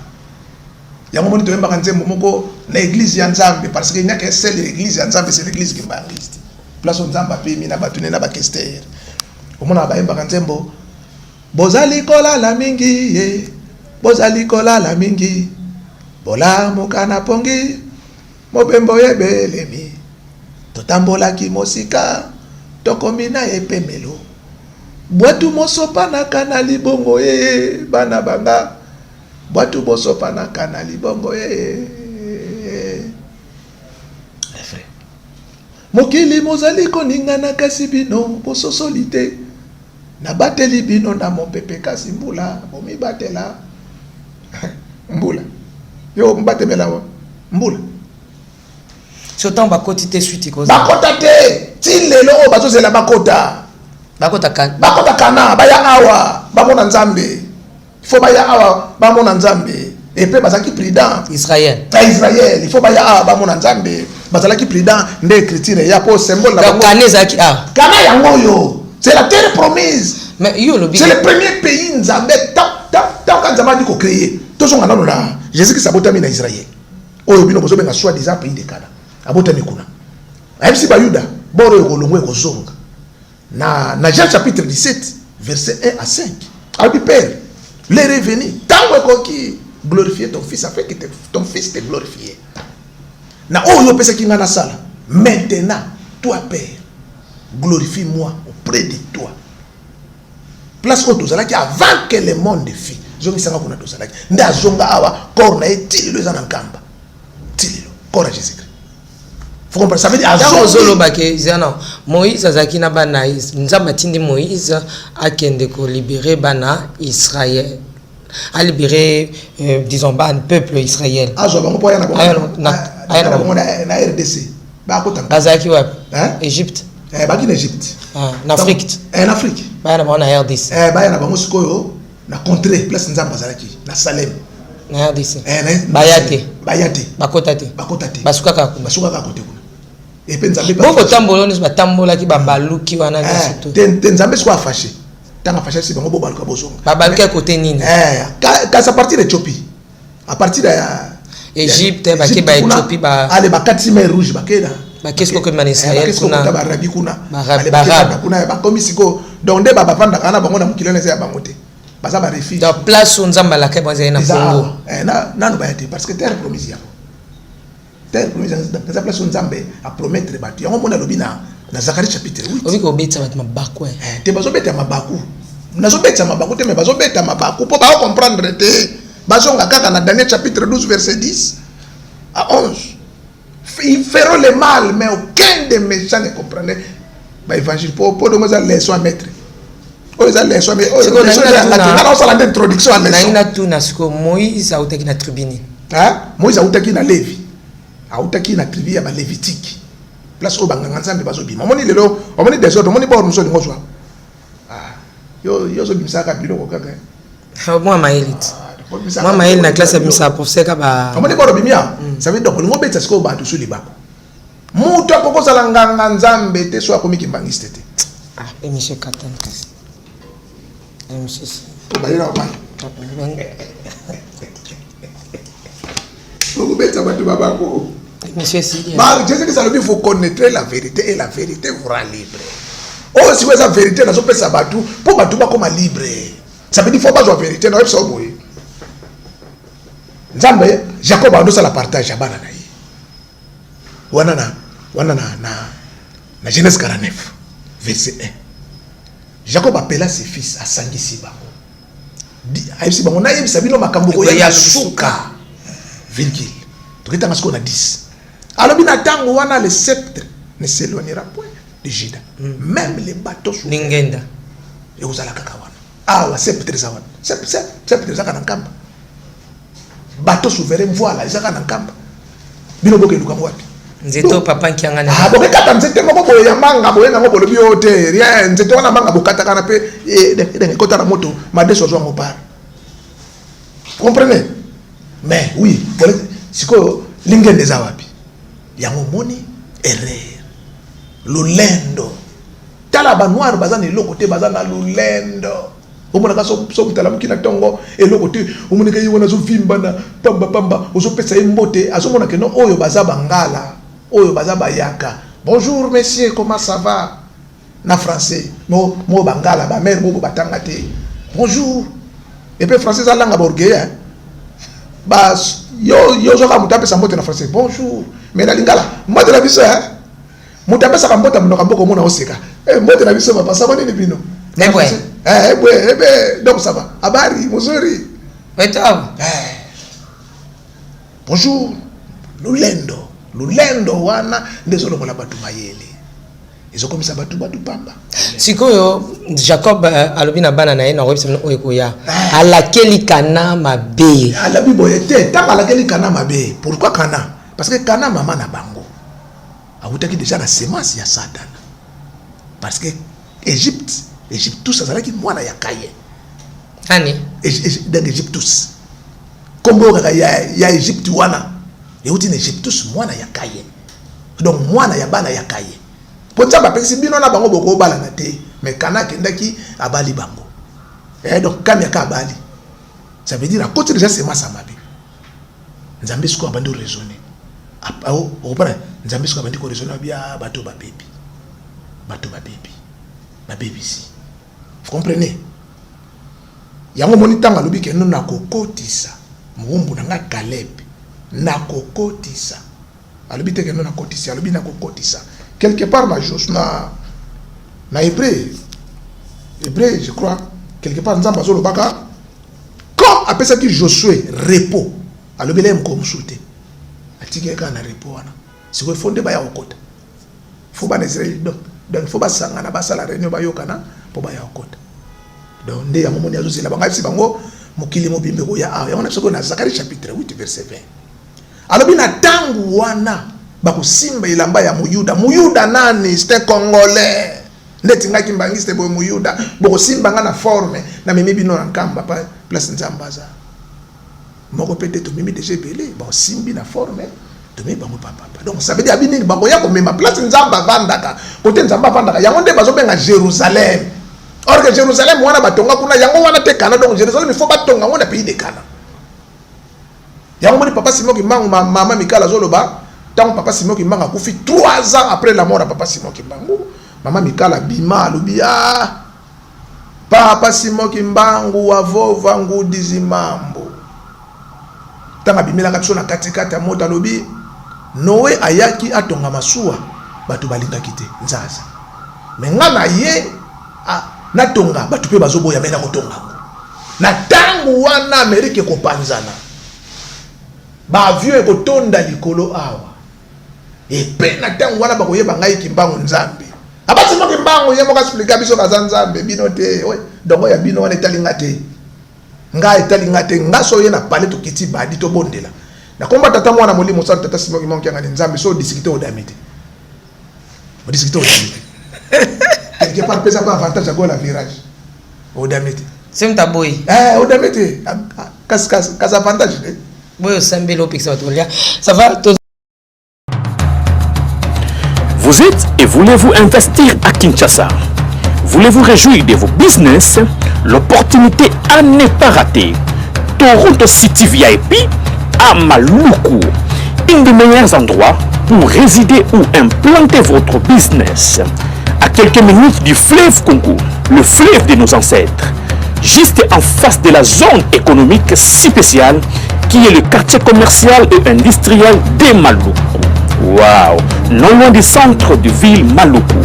yango moni to yemba nzembo moko na église ya Nzambe parce que il n'y a qu'une seule église ya Nzambe c'est l'église kimbangiste place Nzamba pe mina batune na bakester omona ba yemba nzembo bozali kolala mingi ye bozali kolala mingi bola mokana pongi mobembo yebelemi totambolaki mosika tokomi na epemelo bwatu mosopanaka na libongo ye bana banga bwatu bosopanaka na libongo ye frère mokili mozali koningana kasi bino bososoli te nabateli bino na mopepe kasi mbula bomibatela mbula yo mbatemela wa mbula Surtout bakoti te suite cause. Bakota te ti lelo o bazozela bakota. Bakota kana baya awa bamona nzambe. Il faut baya awa bamona nzambe. Et puis bazaki prudent Israël. Il faut baya awa bamona nzambe. Bazalaki prudent nde écriture ya po symbole na bango. Kanezaki ah. Kana yango yo. C'est la terre promise. Mais yo lobi. C'est le premier pays nzambe tant quand nzambe dit ko créer. Tozonga nano na Jésus qui sabotami na Israël. Oyo bino bozo benga soi-disant pays de Canaan. Abotami kuna. MC Bayuda boro ekolongwe kozonga. Na Jean chapitre 17 verset 1 à 5. Abi père, les revenus tant ekoki glorifier ton fils afin que ton fils te glorifie. Na oyo pesa kinga na sala. Maintenant, toi père, glorifie-moi auprès de toi. Place où tozala ki avant que le monde fît. Zongi sanga kuna tozala ki. Nda zonga awa corps na etili za na nkamba. Tililo corps Jésus. Faut comprendre ça veut dire azolo bake zana Moïse azaki na bana nzamba tindi Moïse akende ko libérer bana Israël a libérer disons ban peuple Israël azo bango po yana na RDC ba ko tanga azaki wa Égypte baki na Égypte en Afrique en Afrique ba na bona RDC ba yana bango sikoyo na contrée place nzamba zalaki na Salem na RDC bayate bakota te basuka ka kote et puis nzambe ba ko tambola ni batambola ki babaluki wana surtout te nzambe soit fâché tanga fâché si bango bobaluka bozonga babaluka côté nini quand ça partir de Éthiopie à partir de Égypte ba ke ba Éthiopie ba allez ba 4 mer rouge ba keda ba qu'est-ce que man Israël kuna ba arabi kuna kuna ba komisiko donc de ba panda kana bango na mukilana ya bango te baza ba refuge dans place où nzamba la ke boza na Congo na no ba été parce que terre promise ya terre promise dans place où nzambe a promettre batu yango mona lobina na Zacharie chapitre 8 obi ko betsa bat mabaku te bazo beta mabaku nazo beta mabaku te mais bazo beta mabaku po ba comprendre te bazonga kaka na Daniel chapitre 12 verset 10 à 11 ils feront le mal mais aucun des méchants ne comprendrait ba évangile pour de moi ça leçon à mettre o ça leçon mais on ça l'introduction à leçon na tout na ce que Moïse a utaki na tribune Moïse a utaki na Lévi a utaki na tribu ya ba lévitique place au banganga nzambe bazobima omoni lelo omoni désordre omoni bord musoni ngozwa yo zo bimsaka biloko kaka moi maïl na classe bimsa professeur ka ba omoni bord bimia ça veut dire que ngo betsa siko ba tusuli bako mutu akoko sala nganga nzambe te so akomi kimbangiste te monsieur Katan kasi monsieur to balira ba ko betsa batu babako monsieur Sidi Jésus Christ a dit faut connaître la vérité et la vérité vous rend libre. Oh si vous êtes la vérité na so pesa batu pour batu ba comme libre. Ça veut dire faut pas la vérité na so boye. Nzambe Jacob a donné la partage à bana na ye. Wana na Genèse 49 verset 1. Jacob appela ses fils à sangisi bango. Ayibisi bango na yebisa bino makambo ko ya suka. Virgule. Tukita ngasko na 10. Alors bien attends wana le sceptre ne s'éloignera point de Juda. Même les bateaux sous Lingenda. Et vous allez kakawana. Ah wa sceptre za wana. Sceptre za kana nkamba. Bateau souverain voilà za kana nkamba. Bino boke luka wapi? Nzeto papa nkiangana. Ah boke kata nzete moko boye ya manga boye na ngobolo biote. Rien nzete wana manga bokata kana pe de kota na moto madeso zo ngopara. Comprenez? Mais oui, siko lingende za wapi? Yango moni erreur lulendo tala ba noir bazana eloko te bazana lulendo omona ka so kutala mukina tongo eloko te omona ka yiwana zo vimba na pamba ozo pesa mbote azomona ke no oyo bazaba ngala oyo bazaba yaka bonjour monsieur comment ça va na français mo bangala ba mère mo batanga te bonjour et puis français za langa borgea bas yo zo ka mutape sa mbote na français bonjour mais na lingala moi de la biso Mutapa sa kambota mnoka mboko mona oseka. Mbote na biso papa ça nini bino. Donc ça va. Habari, mzuri. Bonjour. Lulendo wana ndezolo kola batu mayele. Izo komisa batu pamba. Sikoyo Jacob alobina bana na ye na website oyekoya. Alakeli kana mabe. Ala bibo était tant alakeli kana mabe. Pourquoi kana? Parce que kana mama na bango. Awutaki déjà la semence ya Satan. Parce que Égypte tout ça zalaki mwana ya kaye. Ani? Dans Égyptus. Kombo ya Égypte wana. Yeuti na Égyptus mwana ya kaye. Donc mwana ya bana ya kaye. Potsa ba pesi bino na bango boko bala na te, mais kana kendaki abali bango. Donc kamya ka abali. Ça veut dire à côté déjà semence mabe. Nzambe siko abandi raisonner. Au reprend Nzambe siko abandi ko raisonner bia bato ba baby. Ba baby si. Vous comprenez? Yango monitanga lobi ke no na kokotisa. Muumbu na Caleb na kokotisa. Alobi te ke no na kokotisa, alobi na kokotisa. Quelque part na hébreu, je crois, quelque part Nzamba zolo baka quand après ça que Josué repos alobi le mko msute. Atike ka na repos wana. Si vous fondé ba ya okota. Faut ba Israël donc faut ba sangana ba sala réunion ba yokana po ba ya okota. Donc ndé ya momoni azo sila banga bango mokili mobimbe ko ya a ya wana soko na Zacharie chapitre 8 verset 20. Alobi na tangu wana bakusimba ilamba ya Muyuda nani c'était congolais ndeti ngaki mbangiste boy Muyuda bokusimba nga na forme na mimi bino na nkamba pa place Nzambaza moko peut-être mimi déjà belé bon simbi na forme to me bango papa donc ça veut dire abini bango ya ko mema place Nzamba vandaka côté Nzamba vandaka yango nde bazo benga Jérusalem. Or que Jérusalem wana batonga kuna yango wana te kana donc Jérusalem il faut batonga on a pays de kana yango moni papa Simon ki mangu mama Mikala zoloba tant papa Simon ki manga kufi 3 ans après la mort de papa Simon ki mbangu mama Mikala bima lobia papa Simon ki mbangu avova ngu dizimambo tanga bimela katso na katikata mota lobi Noé ayaki atonga masuwa batu balingaki te nzaza menga na ye na tonga batu pe bazoboya mena kotonga na tangu wana Amerike kopanzana ba vieux ekotonda likolo awa epe na tangu wana bakoyeba ngai kimbango Nzambe abati mo kimbango ye mo ka explica biso ka Nzambe bino te we dongo ya bino wana etalinga te nga etalinga te nga so ye na pale to kiti badi to bondela na komba tata mwana molimo sa tata Simon ki monki ngani Nzambe so discuter o damite o discuter o damite quelque part pesa pas avantage à go la virage o damite c'est un taboy o damite kas avantage de boy sambelo pixel tolia ça va. Vous êtes et voulez-vous investir à Kinshasa? Voulez-vous réjouir de vos business? L'opportunité à ne pas rater. Toronto City VIP à Maluku, un des meilleurs endroits pour résider ou implanter votre business. À quelques minutes du fleuve Congo, le fleuve de nos ancêtres, juste en face de la zone économique spéciale qui est le quartier commercial et industriel de Maluku. Waouh! Non loin du centre de ville Maluku,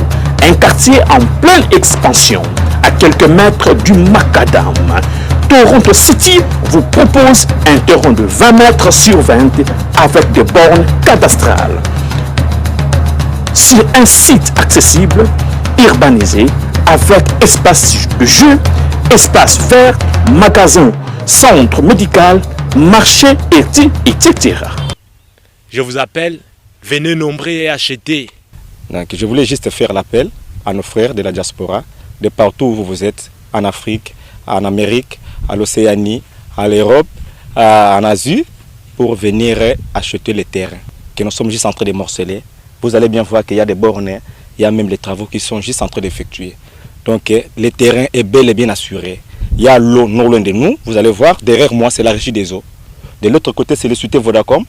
un quartier en pleine expansion, à quelques mètres du Macadam. Toronto City vous propose un terrain de 20 mètres sur 20 avec des bornes cadastrales. Sur un site accessible, urbanisé, avec espace de jeu, espace vert, magasin, centre médical, marché, etc. Je vous appelle, venez nombrer et acheter. Donc, je voulais juste faire l'appel à nos frères de la diaspora, de partout où vous êtes, en Afrique, en Amérique, à l'Océanie, à l'Europe, en Asie, pour venir acheter les terrains que nous sommes juste en train de morceler. Vous allez bien voir qu'il y a des bornes, il y a même les travaux qui sont juste en train d'effectuer. Donc le terrain est bel et bien assuré. Il y a l'eau non loin de nous, vous allez voir, derrière moi c'est la régie des eaux. De l'autre côté c'est le société Vodacom.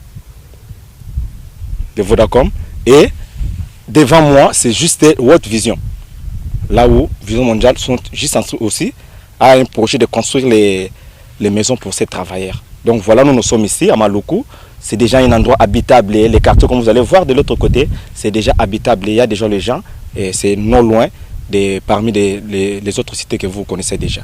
De Vodacom. Et devant moi c'est juste World Vision. Là où Vision Mondiale sont juste en dessous aussi, a un projet de construire les maisons pour ces travailleurs. Donc voilà, nous sommes ici à Maluku. c'est déjà un endroit habitable. Et les quartiers, comme vous allez voir de l'autre côté, c'est déjà habitable. Il y a déjà les gens, et c'est non loin parmi les autres cités que vous connaissez déjà.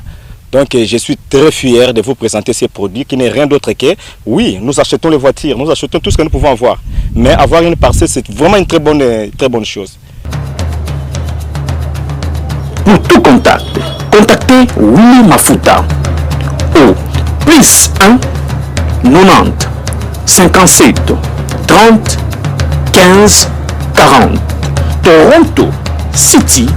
Donc je suis très fier de vous présenter ces produits qui n'est rien d'autre que, oui, nous achetons les voitures, nous achetons tout ce que nous pouvons avoir. Mais avoir une parcelle, c'est vraiment une très bonne chose. Pour tout contact, contactez Willy Mafuta au +1 90 57 30 15 40. Toronto City,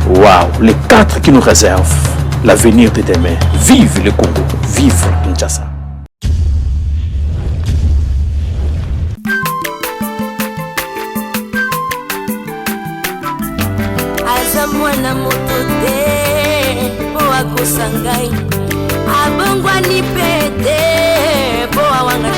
waouh, les 4 qui nous réservent l'avenir de demain. Vive le Congo, vive Kinshasa. aza mwana moto te po akosa ngai abongwani pe te po awanga